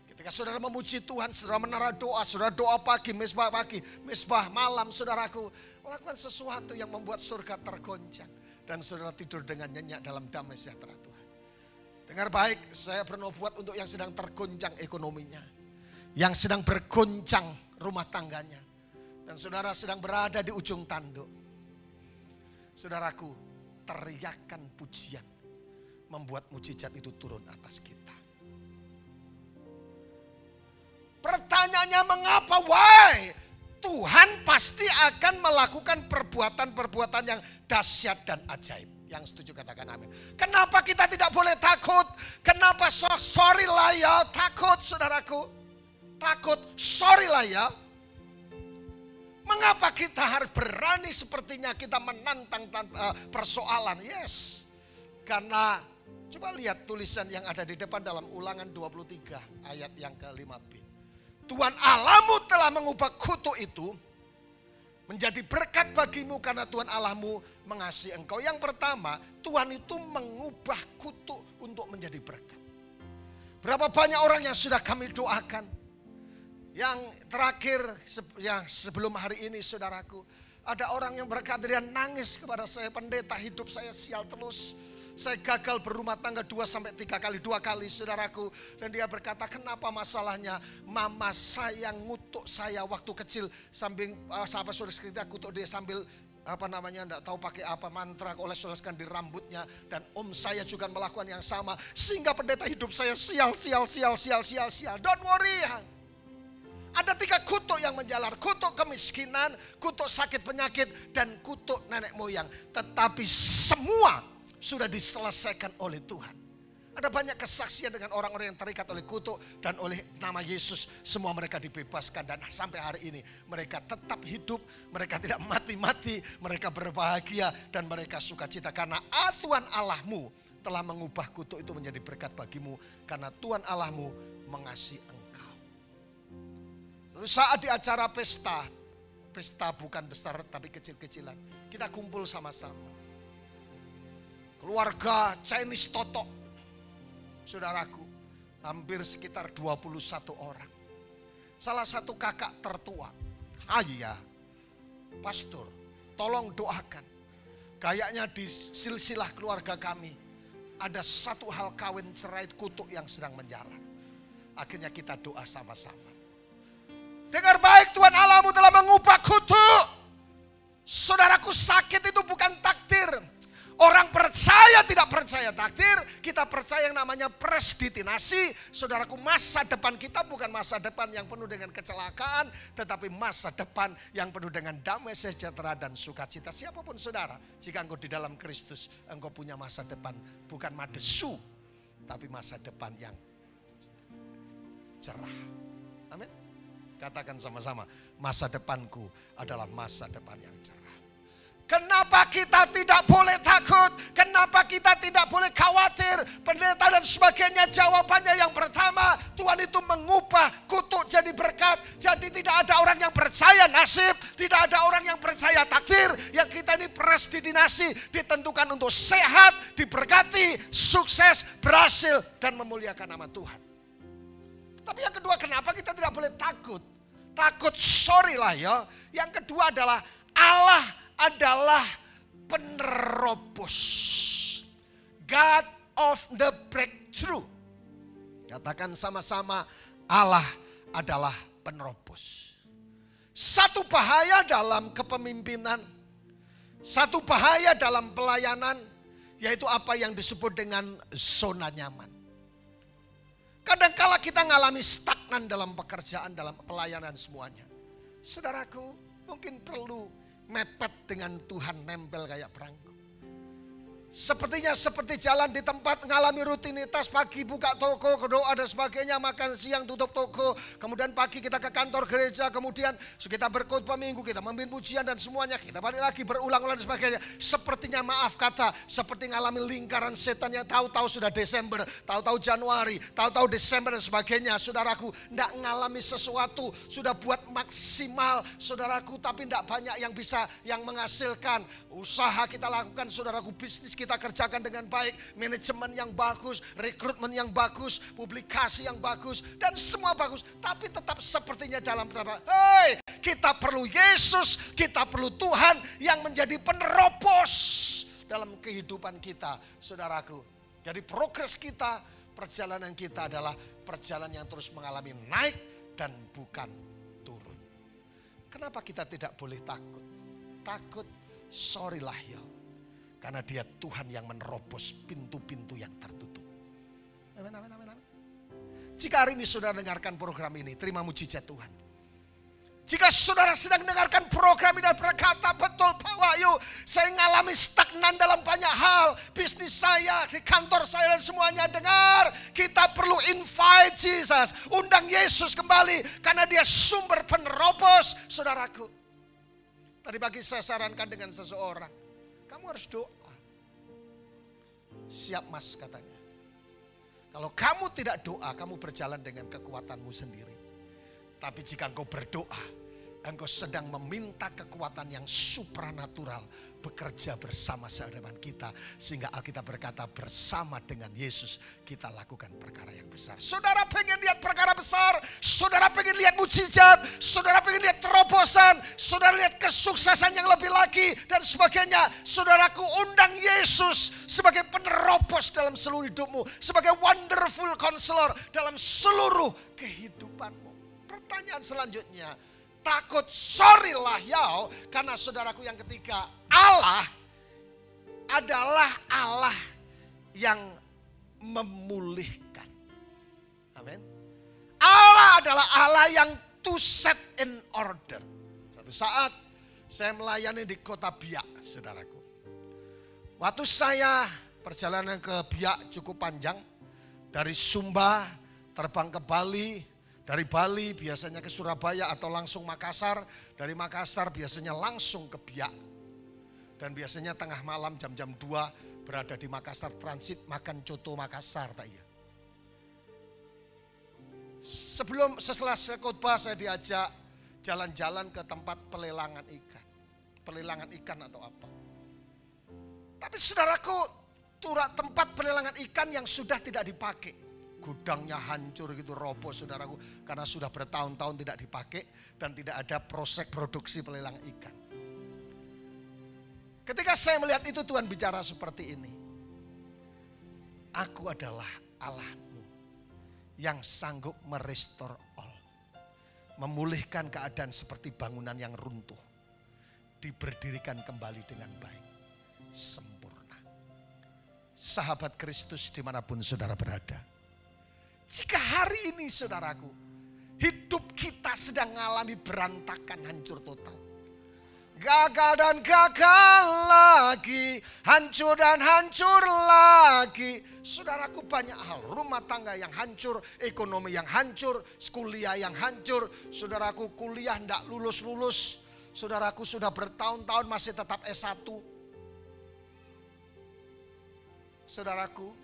Ketika saudara memuji Tuhan, saudara menara doa, saudara doa pagi, misbah malam, saudaraku, lakukan sesuatu yang membuat surga tergoncang. Dan saudara tidur dengan nyenyak dalam damai sejahtera Tuhan. Dengar baik, saya bernubuat untuk yang sedang tergoncang ekonominya. Yang sedang bergoncang rumah tangganya. Dan saudara sedang berada di ujung tanduk. Saudaraku, teriakan pujian membuat mujizat itu turun atas kita. Pertanyaannya mengapa? Why? Tuhan pasti akan melakukan perbuatan-perbuatan yang dahsyat dan ajaib. Yang setuju katakan amin. Kenapa kita tidak boleh takut? Kenapa sorry lah ya, takut saudaraku? Takut, sorry lah ya. Mengapa kita harus berani sepertinya kita menantang persoalan? Yes. Karena coba lihat tulisan yang ada di depan dalam Ulangan 23 ayat yang ke-5b. Tuhan Allahmu telah mengubah kutuk itu menjadi berkat bagimu karena Tuhan Allahmu mengasihi engkau. Yang pertama, Tuhan itu mengubah kutuk untuk menjadi berkat. Berapa banyak orang yang sudah kami doakan. Yang terakhir, yang sebelum hari ini saudaraku, ada orang yang berkata dia nangis kepada saya, pendeta hidup saya sial terus. Saya gagal berumah tangga 2-3 kali, 2 kali saudaraku. Dan dia berkata, kenapa masalahnya? Mama saya ngutuk saya waktu kecil sambil sahabat saudara kita kutuk dia sambil enggak tahu pakai apa, mantra oles-oleskan di rambutnya. Dan om saya juga melakukan yang sama. Sehingga pendeta hidup saya sial. Don't worry. Ada 3 kutuk yang menjalar. Kutuk kemiskinan, kutuk sakit penyakit, dan kutuk nenek moyang. Tetapi semua sudah diselesaikan oleh Tuhan. Ada banyak kesaksian dengan orang-orang yang terikat oleh kutuk dan oleh nama Yesus. Semua mereka dibebaskan dan sampai hari ini mereka tetap hidup. Mereka tidak mati-mati, mereka berbahagia dan mereka sukacita. Karena Tuhan Allahmu telah mengubah kutuk itu menjadi berkat bagimu. Karena Tuhan Allahmu mengasihi engkau. Suatu saat di acara pesta bukan besar tapi kecil-kecilan. Kita kumpul sama-sama. Keluarga Chinese Totok, saudaraku, hampir sekitar 21 orang. Salah satu kakak tertua, ayah, pastor, tolong doakan. Kayaknya di silsilah keluarga kami, ada satu hal kawin cerai kutuk yang sedang menjalan. Akhirnya kita doa sama-sama. Dengar baik, Tuhan Allahmu telah mengubah kutuk. Saudaraku, sakit itu bukan takdir. Orang percaya tidak percaya takdir, kita percaya yang namanya predestinasi. Saudaraku, masa depan kita bukan masa depan yang penuh dengan kecelakaan, tetapi masa depan yang penuh dengan damai sejahtera dan sukacita. Siapapun saudara, jika engkau di dalam Kristus, engkau punya masa depan bukan madesu, tapi masa depan yang cerah. Amin. Katakan sama-sama, masa depanku adalah masa depan yang cerah. Kenapa kita tidak boleh takut? Kenapa kita tidak boleh khawatir? Pendeta dan sebagainya, jawabannya yang pertama, Tuhan itu mengubah kutuk jadi berkat. Jadi tidak ada orang yang percaya nasib, tidak ada orang yang percaya takdir. Yang kita ini predestinasi, ditentukan untuk sehat, diberkati, sukses, berhasil, dan memuliakan nama Tuhan. Tapi yang kedua, kenapa kita tidak boleh takut? Takut, sorry lah ya. Yang kedua adalah Allah adalah penerobos. God of the breakthrough. Katakan sama-sama, Allah adalah penerobos. Satu bahaya dalam kepemimpinan, satu bahaya dalam pelayanan, yaitu apa yang disebut dengan zona nyaman. Kadangkala kita ngalami stagnan dalam pekerjaan, dalam pelayanan semuanya. Saudaraku, mungkin perlu mepet dengan Tuhan, nempel kayak perangko. Sepertinya seperti jalan di tempat, ngalami rutinitas, pagi buka toko, doa dan sebagainya, makan siang tutup toko, kemudian pagi kita ke kantor gereja, kemudian kita berkhotbah minggu, kita memimpin pujian dan semuanya, kita balik lagi berulang-ulang dan sebagainya. Sepertinya maaf kata, seperti ngalami lingkaran setan yang tahu-tahu sudah Desember, tahu-tahu Januari, tahu-tahu Desember dan sebagainya. Saudaraku, tidak ngalami sesuatu, sudah buat maksimal saudaraku, tapi tidak banyak yang bisa, yang menghasilkan. Usaha kita lakukan saudaraku, bisnis kita kerjakan dengan baik, manajemen yang bagus, rekrutmen yang bagus, publikasi yang bagus, dan semua bagus. Tapi tetap sepertinya dalam hei, kita perlu Yesus, kita perlu Tuhan yang menjadi penerobos dalam kehidupan kita, saudaraku. Jadi progres kita, perjalanan kita adalah perjalanan yang terus mengalami naik dan bukan turun. Kenapa kita tidak boleh takut? Takut, sorry lah ya. Karena dia Tuhan yang menerobos pintu-pintu yang tertutup. Amin, amin, amin, amin. Jika hari ini saudara dengarkan program ini, terima mujizat Tuhan. Jika saudara sedang dengarkan program ini dan berkata, betul Pak Wahyu, saya ngalami stagnan dalam banyak hal. Bisnis saya, di kantor saya dan semuanya, dengar. Kita perlu invite Jesus, undang Yesus kembali. Karena dia sumber penerobos, saudaraku. Tadi pagi saya sarankan dengan seseorang. Kamu harus doa. Siap mas katanya. Kalau kamu tidak doa, kamu berjalan dengan kekuatanmu sendiri. Tapi jika engkau berdoa, engkau sedang meminta kekuatan yang supranatural bekerja bersama-sama dengan kita. Sehingga Alkitab berkata bersama dengan Yesus kita lakukan perkara yang besar. Saudara pengen lihat perkara besar, saudara pengen lihat mujizat, saudara pengen lihat terobosan, saudara lihat kesuksesan yang lebih lagi dan sebagainya. Saudaraku, undang Yesus sebagai penerobos dalam seluruh hidupmu, sebagai wonderful counselor dalam seluruh kehidupanmu. Pertanyaan selanjutnya, takut, sorry lah ya, karena saudaraku yang ketiga, Allah adalah Allah yang memulihkan. Amin. Allah adalah Allah yang to set in order. Satu saat saya melayani di kota Biak, saudaraku. Waktu saya perjalanan ke Biak cukup panjang, dari Sumba terbang ke Bali. Dari Bali biasanya ke Surabaya atau langsung Makassar. Dari Makassar biasanya langsung ke Biak. Dan biasanya tengah malam jam-jam 2 berada di Makassar, transit makan coto Makassar. Tak iya. Setelah saya khotbah saya diajak jalan-jalan ke tempat pelelangan ikan. Pelelangan ikan atau apa. Tapi saudaraku, tempat pelelangan ikan yang sudah tidak dipakai. Gudangnya hancur gitu, roboh saudaraku. Karena sudah bertahun-tahun tidak dipakai dan tidak ada proses produksi pelelangan ikan. Ketika saya melihat itu Tuhan bicara seperti ini. Aku adalah Allahmu yang sanggup merestor all. Memulihkan keadaan seperti bangunan yang runtuh. Diberdirikan kembali dengan baik. Sempurna. Sahabat Kristus dimanapun saudara berada. Jika hari ini saudaraku, hidup kita sedang mengalami berantakan, hancur total. Gagal dan gagal lagi, hancur dan hancur lagi. Saudaraku, banyak hal, rumah tangga yang hancur, ekonomi yang hancur, kuliah yang hancur. Saudaraku, kuliah tidak lulus-lulus. Saudaraku, sudah bertahun-tahun masih tetap S1. Saudaraku,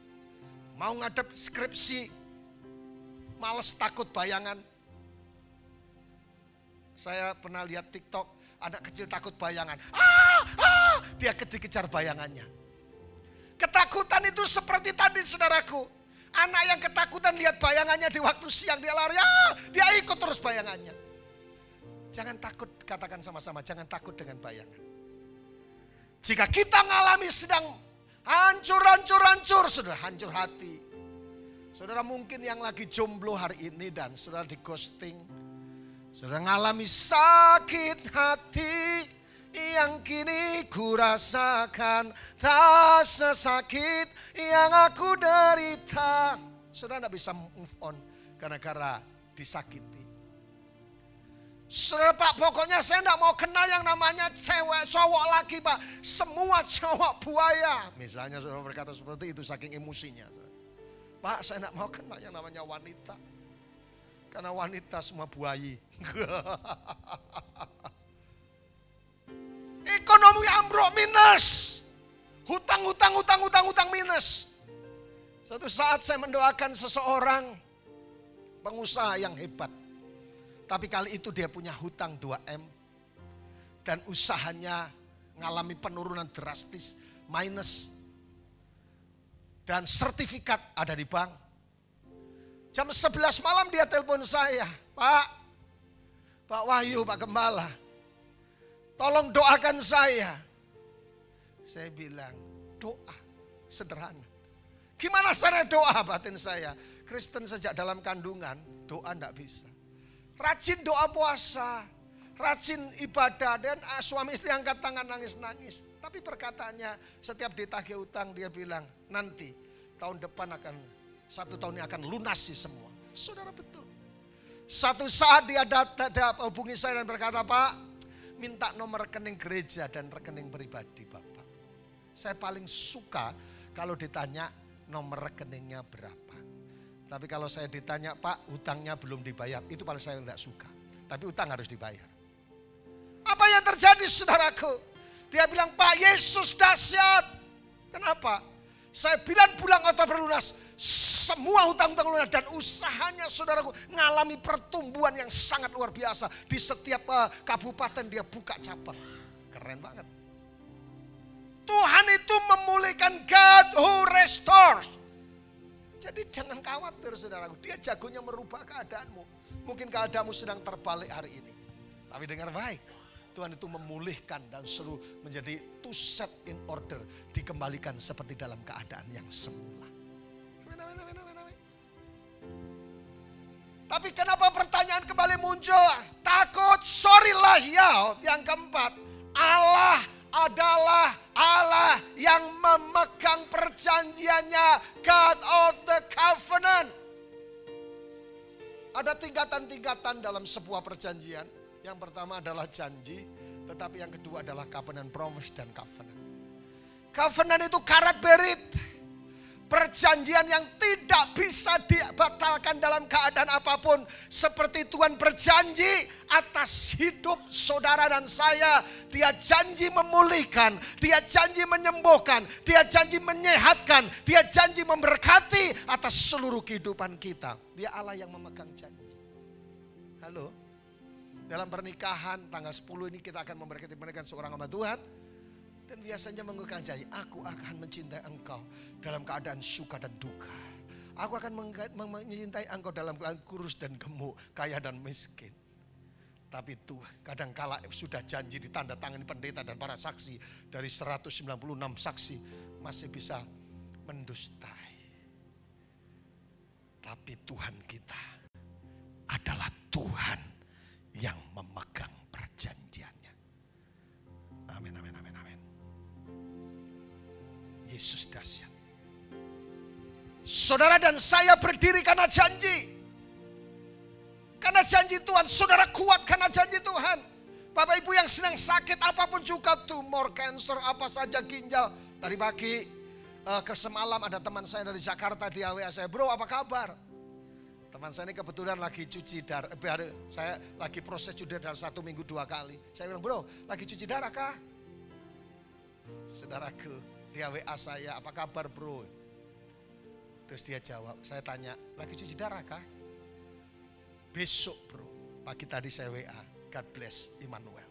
mau ngadep skripsi, males, takut bayangan. Saya pernah lihat TikTok, anak kecil takut bayangan. Dia dikejar bayangannya. Ketakutan itu seperti tadi saudaraku. Anak yang ketakutan lihat bayangannya di waktu siang, dia lari, dia ikut terus bayangannya. Jangan takut, katakan sama-sama, jangan takut dengan bayangan. Jika kita ngalami sedang hancur, sudah hancur hati. Saudara mungkin yang lagi jomblo hari ini dan saudara di ghosting. Saudara ngalami sakit hati yang kini ku rasakan. Tak sesakit yang aku derita. Saudara tidak bisa move on gara-gara disakiti. Saudara, Pak, pokoknya saya tidak mau kenal yang namanya cewek, cowok lagi, Pak. Semua cowok buaya. Misalnya saudara berkata seperti itu saking emosinya. Pak, saya tidak mau kenal yang namanya wanita. Karena wanita semua buayi. Ekonomi ambruk, minus. Hutang minus. Suatu saat saya mendoakan seseorang pengusaha yang hebat. Tapi kali itu dia punya hutang 2M. Dan usahanya mengalami penurunan drastis, minus. Dan sertifikat ada di bank. Jam 11 malam dia telepon saya. Pak Wahyu, Pak Gembala. Tolong doakan saya. Saya bilang, doa sederhana. Gimana cara doa batin saya? Kristen sejak dalam kandungan, doa enggak bisa. Rajin doa puasa, rajin ibadah, dan suami istri angkat tangan nangis-nangis. Tapi perkataannya setiap ditagih utang dia bilang, nanti tahun depan satu tahun ini akan lunasi semua. Saudara, betul. Satu saat dia hubungi saya dan berkata, Pak, minta nomor rekening gereja dan rekening pribadi Bapak. Saya paling suka kalau ditanya nomor rekeningnya berapa. Tapi kalau saya ditanya, Pak, hutangnya belum dibayar, itu paling saya tidak suka. Tapi hutang harus dibayar. Apa yang terjadi saudaraku? Dia bilang, Pak, Yesus dahsyat. Kenapa? Saya 9 bulan Oktober lunas. Semua hutang-hutang lunas dan usahanya saudaraku mengalami pertumbuhan yang sangat luar biasa. Di setiap kabupaten dia buka cabang. Keren banget. Tuhan itu memulihkan, God who restores. Jadi jangan khawatir saudaraku, dia jagonya merubah keadaanmu. Mungkin keadaanmu sedang terbalik hari ini. Tapi dengar baik, Tuhan itu memulihkan dan selalu menjadi to set in order. Dikembalikan seperti dalam keadaan yang semula. Amin. Tapi kenapa pertanyaan kembali muncul? Takut, sorry lah ya. Yang keempat, Allah adalah Allah yang memegang perjanjiannya, God of the covenant. Ada tingkatan-tingkatan dalam sebuah perjanjian. Yang pertama adalah janji, tetapi yang kedua adalah covenant, promise dan covenant. Covenant itu karat berit. Perjanjian yang tidak bisa dibatalkan dalam keadaan apapun. Seperti Tuhan berjanji atas hidup saudara dan saya. Dia janji memulihkan, dia janji menyembuhkan, dia janji menyehatkan, dia janji memberkati atas seluruh kehidupan kita. Dia Allah yang memegang janji. Halo, dalam pernikahan tanggal 10 ini kita akan memberkati pernikahan seorang hamba Tuhan. Dan biasanya mengucapkan janji, aku akan mencintai engkau dalam keadaan suka dan duka. Aku akan mencintai engkau dalam keadaan kurus dan gemuk, kaya dan miskin. Tapi itu kadangkala sudah janji ditandatangani pendeta dan para saksi. Dari 196 saksi masih bisa mendustai. Tapi Tuhan kita adalah Tuhan yang memegang perjanjiannya. Amin. Yesus dahsyat. Saudara dan saya berdiri karena janji. Karena janji Tuhan, saudara kuat karena janji Tuhan. Bapak Ibu yang sedang sakit apapun juga, tumor, cancer, apa saja, ginjal. Tadi pagi ke semalam ada teman saya dari Jakarta di WA saya, bro apa kabar? Teman saya ini kebetulan lagi cuci darah, saya lagi proses cuci darah 1 minggu 2 kali. Saya bilang, bro lagi cuci darah kah? Saudaraku, dia WA saya, apa kabar bro? Terus dia jawab, saya tanya, lagi cuci darah kah? Besok bro, pagi tadi saya WA, God bless Immanuel.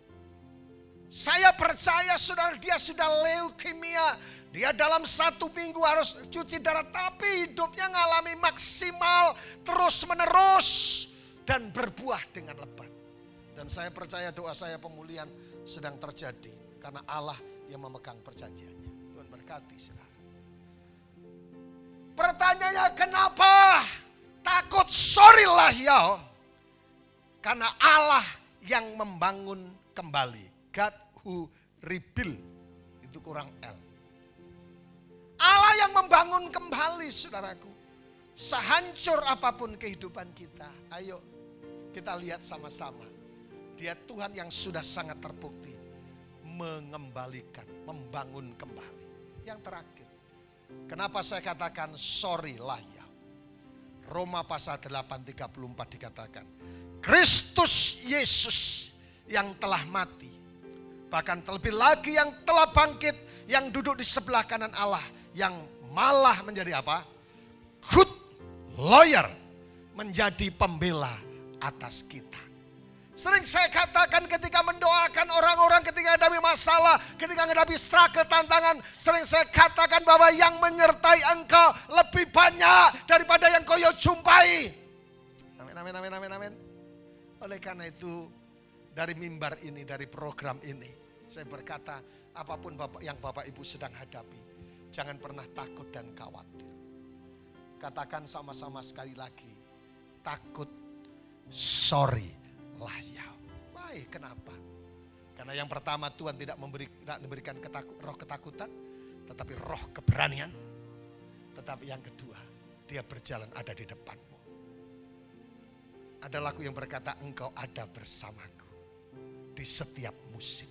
Saya percaya saudara, dia sudah leukemia. Dia dalam 1 minggu harus cuci darah, tapi hidupnya ngalami maksimal terus menerus dan berbuah dengan lebat. Dan saya percaya doa saya pemulihan sedang terjadi karena Allah yang memegang perjanjiannya. Tuhan berkati saudara. Pertanyaannya kenapa takut? Sorry lah ya. Karena Allah yang membangun kembali. God who rebuild. Itu kurang L. Allah yang membangun kembali saudaraku. Sehancur apapun kehidupan kita. Ayo kita lihat sama-sama. Dia Tuhan yang sudah sangat terbukti. Mengembalikan, membangun kembali. Yang terakhir. Kenapa saya katakan sorry lah ya. Roma pasal 8:34 dikatakan. Kristus Yesus yang telah mati. Bahkan terlebih lagi yang telah bangkit. Yang duduk di sebelah kanan Allah. Yang malah menjadi apa? Good lawyer. Menjadi pembela atas kita. Sering saya katakan ketika mendoakan orang-orang ketika menghadapi masalah. Ketika menghadapi struggle, tantangan. Sering saya katakan bahwa yang menyertai engkau lebih banyak daripada yang kau jumpai. Amin, amin, amin, amin, amin. Oleh karena itu dari mimbar ini, dari program ini, saya berkata apapun yang Bapak Ibu sedang hadapi, jangan pernah takut dan khawatir. Katakan sama-sama sekali lagi, takut, sorry lah ya. Why? Kenapa? Karena yang pertama Tuhan tidak memberikan roh ketakutan, tetapi roh keberanian. Tetapi yang kedua, dia berjalan ada di depanmu. Ada lagu yang berkata, engkau ada bersamaku di setiap musim.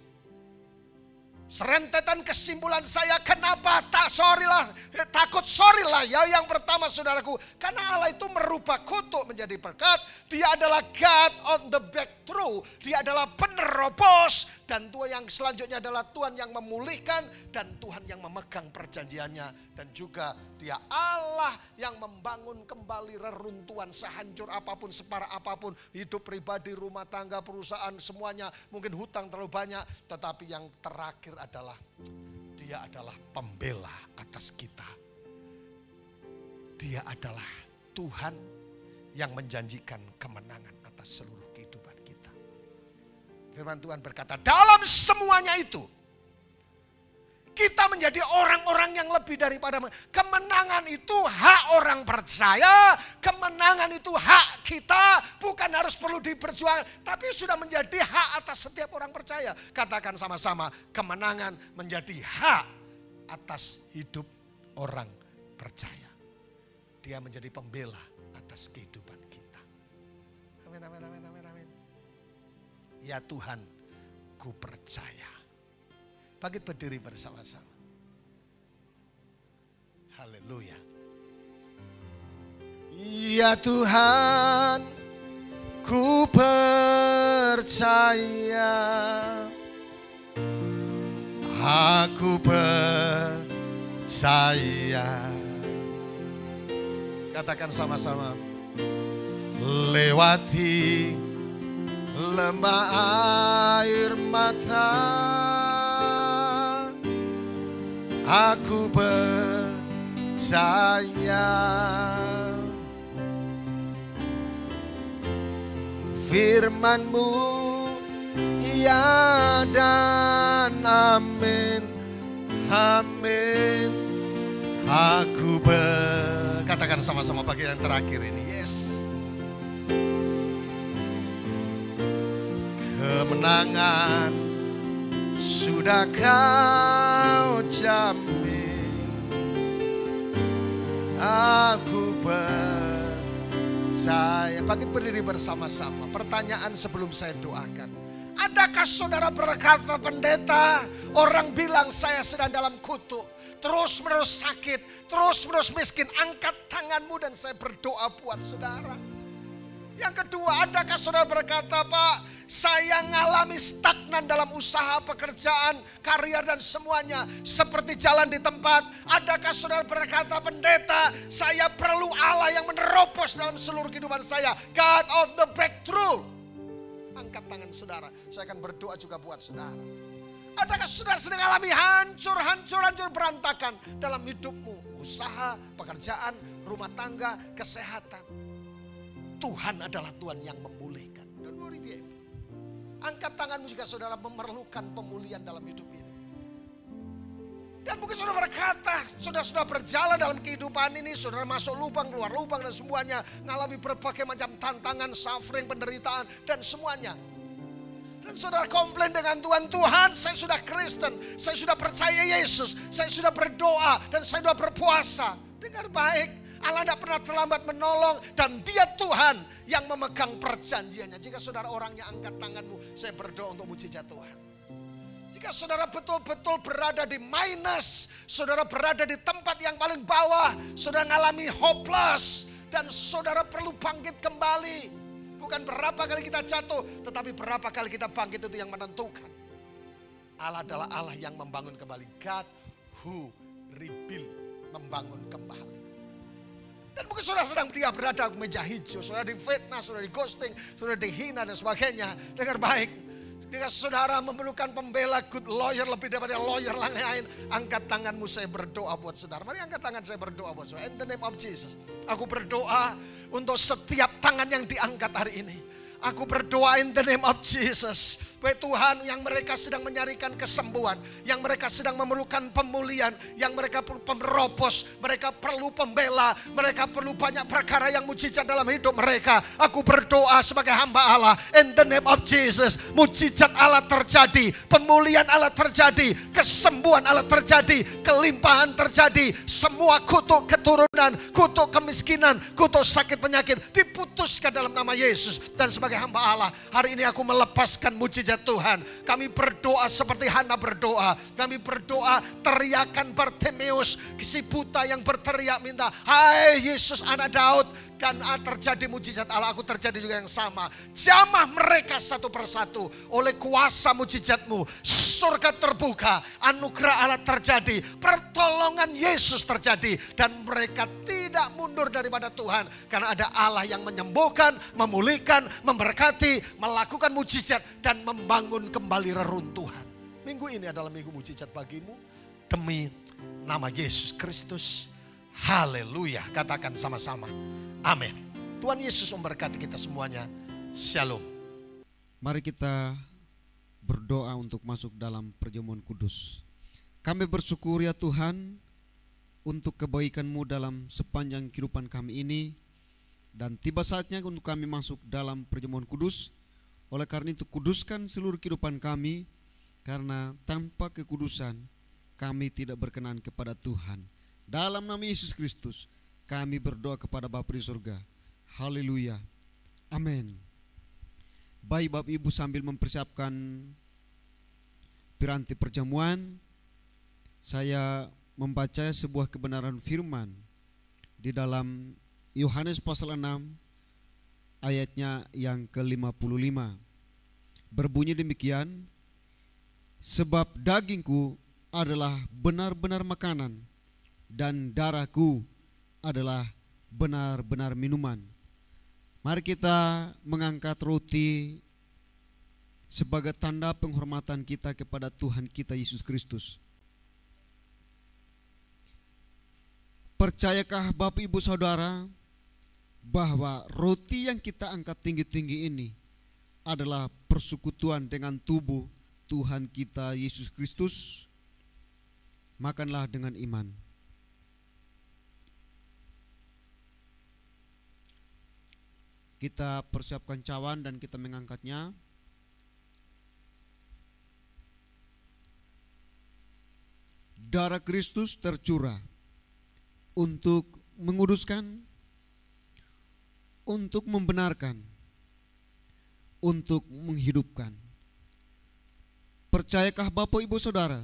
Serentetan kesimpulan saya, kenapa takut sorry lah ya. Yang pertama saudaraku, karena Allah itu merubah kutuk menjadi berkat. Dia adalah God on the breakthrough. Dia adalah penerobos. Dan Tuhan yang selanjutnya adalah Tuhan yang memulihkan. Dan Tuhan yang memegang perjanjiannya. Dan juga dia Allah yang membangun kembali reruntuhan sehancur apapun, separah apapun. Hidup pribadi, rumah tangga, perusahaan, semuanya. Mungkin hutang terlalu banyak. Tetapi yang terakhir adalah dia adalah pembela atas kita. Dia adalah Tuhan yang menjanjikan kemenangan atas seluruh kehidupan kita. Firman Tuhan berkata, dalam semuanya itu kita menjadi orang-orang yang lebih daripada kemenangan itu hak orang percaya, kemenangan itu hak kita, bukan harus perlu diperjuangkan, tapi sudah menjadi hak atas setiap orang percaya. Katakan sama-sama, kemenangan menjadi hak atas hidup orang percaya. Dia menjadi pembela atas kehidupan kita. Amin, amin, amin, amin, amin. Ya Tuhan, ku percaya. Bangkit berdiri bersama-sama. Haleluya. Ya Tuhan, ku percaya. Aku percaya. Katakan sama-sama. Lewati lembah air mata, aku percaya. Firman-Mu ya dan amin, amin. Aku katakan sama-sama bagian yang terakhir ini, yes. Kemenangan sudah Kau jamin. Aku Saya bangkit berdiri bersama-sama. Pertanyaan sebelum saya doakan. Adakah saudara berkata, pendeta, orang bilang saya sedang dalam kutuk, terus menerus sakit, terus menerus miskin. Angkat tanganmu dan saya berdoa buat saudara. Yang kedua, adakah saudara berkata, Pak, saya ngalami stagnan dalam usaha, pekerjaan, karier dan semuanya. Seperti jalan di tempat. Adakah saudara berkata, pendeta, saya perlu Allah yang menerobos dalam seluruh kehidupan saya. God of the breakthrough. Angkat tangan saudara, saya akan berdoa juga buat saudara. Adakah saudara sedang alami hancur berantakan dalam hidupmu. Usaha, pekerjaan, rumah tangga, kesehatan. Tuhan adalah Tuhan yang memulihkan. Don't worry, baby. Angkat tanganmu jika saudara memerlukan pemulihan dalam hidup ini. Dan mungkin saudara berkata, sudah berjalan dalam kehidupan ini, saudara masuk lubang, keluar lubang dan semuanya. Ngalami berbagai macam tantangan, suffering, penderitaan dan semuanya. Dan saudara komplain dengan Tuhan, Tuhan saya sudah Kristen, saya sudah percaya Yesus, saya sudah berdoa dan saya sudah berpuasa. Dengar baik. Allah tidak pernah terlambat menolong dan dia Tuhan yang memegang perjanjiannya. Jika saudara orangnya, angkat tanganmu, saya berdoa untuk mujizat Tuhan. Jika saudara betul-betul berada di minus, saudara berada di tempat yang paling bawah, saudara mengalami hopeless dan saudara perlu bangkit kembali. Bukan berapa kali kita jatuh, tetapi berapa kali kita bangkit itu yang menentukan. Allah adalah Allah yang membangun kembali. God who rebuild, membangun kembali. Dan mungkin saudara sedang berada di meja hijau, saudara difitnah, saudara di ghosting, saudara dihina dan sebagainya. Dengar baik, jika saudara memerlukan pembela, good lawyer lebih daripada lawyer lain, angkat tanganmu, saya berdoa buat saudara. Mari angkat tangan, saya berdoa buat saudara. In the name of Jesus, aku berdoa untuk setiap tangan yang diangkat hari ini. Aku berdoa in the name of Jesus. Baik Tuhan, yang mereka sedang menyarikan kesembuhan, yang mereka sedang memerlukan pemulihan, yang mereka perlu pemerobos, mereka perlu pembela, mereka perlu banyak perkara yang mujizat dalam hidup mereka. Aku berdoa sebagai hamba Allah, in the name of Jesus, mujizat Allah terjadi, pemulihan Allah terjadi, kesembuhan Allah terjadi, kelimpahan terjadi, semua kutuk keturunan, kutuk kemiskinan, kutuk sakit penyakit diputuskan dalam nama Yesus. Dan sebagai hamba Allah, hari ini aku melepaskan mujizat Tuhan. Kami berdoa seperti Hana berdoa. Kami berdoa teriakan Bartimeus, si buta yang berteriak minta, hai Yesus anak Daud. Dan terjadi mujizat Allah, aku terjadi juga yang sama. Jamah mereka satu persatu oleh kuasa mujizatmu. Surga terbuka, anugerah Allah terjadi, pertolongan Yesus terjadi. Dan mereka tidak mundur daripada Tuhan. Karena ada Allah yang menyembuhkan, memulihkan, memberkati, melakukan mujizat dan membangun kembali reruntuhan. Minggu ini adalah minggu mujizat bagimu demi nama Yesus Kristus. Haleluya, katakan sama-sama. Amin. Tuhan Yesus memberkati kita semuanya. Shalom. Mari kita berdoa untuk masuk dalam perjamuan kudus. Kami bersyukur ya Tuhan untuk kebaikan-Mu dalam sepanjang kehidupan kami ini. Dan tiba saatnya untuk kami masuk dalam perjamuan kudus. Oleh karena itu kuduskan seluruh kehidupan kami. Karena tanpa kekudusan kami tidak berkenan kepada Tuhan. Dalam nama Yesus Kristus kami berdoa kepada Bapa di surga. Haleluya. Amin. Baik Bapak Ibu, sambil mempersiapkan piranti perjamuan, saya membaca sebuah kebenaran firman di dalam Yohanes pasal 6 ayatnya yang ke-55. Berbunyi demikian, sebab dagingku adalah benar-benar makanan dan darahku adalah benar-benar minuman. Mari kita mengangkat roti sebagai tanda penghormatan kita kepada Tuhan kita Yesus Kristus. Percayakah Bapak Ibu Saudara bahwa roti yang kita angkat tinggi-tinggi ini adalah persekutuan dengan tubuh Tuhan kita Yesus Kristus? Makanlah dengan iman. Kita persiapkan cawan dan kita mengangkatnya. Darah Kristus tercurah untuk menguduskan, untuk membenarkan, untuk menghidupkan. Percayakah Bapak Ibu Saudara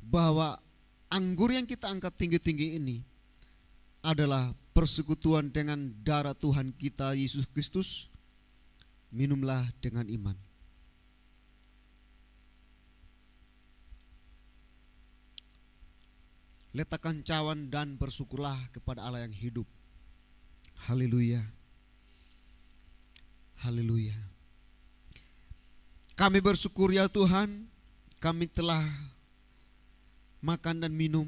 bahwa anggur yang kita angkat tinggi-tinggi ini adalah persekutuan dengan darah Tuhan kita Yesus Kristus? Minumlah dengan iman. Letakkan cawan dan bersyukurlah kepada Allah yang hidup. Haleluya. Haleluya. Kami bersyukur ya Tuhan, kami telah makan dan minum,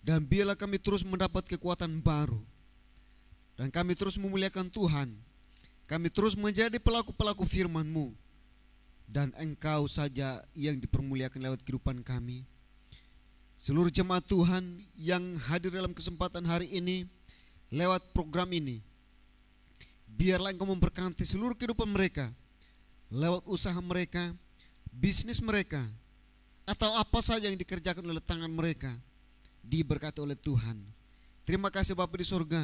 dan biarlah kami terus mendapat kekuatan baru, dan kami terus memuliakan Tuhan. Kami terus menjadi pelaku-pelaku firman-Mu, dan Engkau saja yang dipermuliakan lewat kehidupan kami. Seluruh jemaat Tuhan yang hadir dalam kesempatan hari ini lewat program ini, biarlah Engkau memberkati seluruh kehidupan mereka, lewat usaha mereka, bisnis mereka, atau apa saja yang dikerjakan oleh tangan mereka, diberkati oleh Tuhan. Terima kasih Bapa di surga,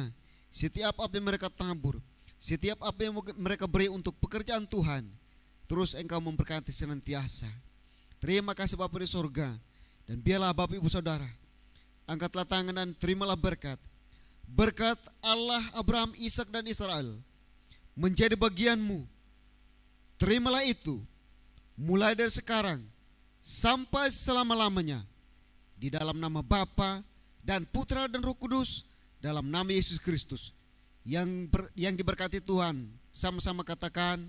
setiap apa yang mereka tabur, setiap apa yang mereka beri untuk pekerjaan Tuhan, terus Engkau memberkati senantiasa. Terima kasih Bapa di surga. Dan biarlah Bapak Ibu Saudara, angkatlah tangan dan terimalah berkat. Berkat Allah Abraham, Ishak dan Israel menjadi bagianmu. Terimalah itu mulai dari sekarang sampai selama-lamanya, di dalam nama Bapa dan Putra dan Roh Kudus, dalam nama Yesus Kristus yang diberkati Tuhan. Sama-sama katakan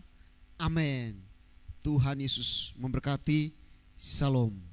amin. Tuhan Yesus memberkati. Shalom.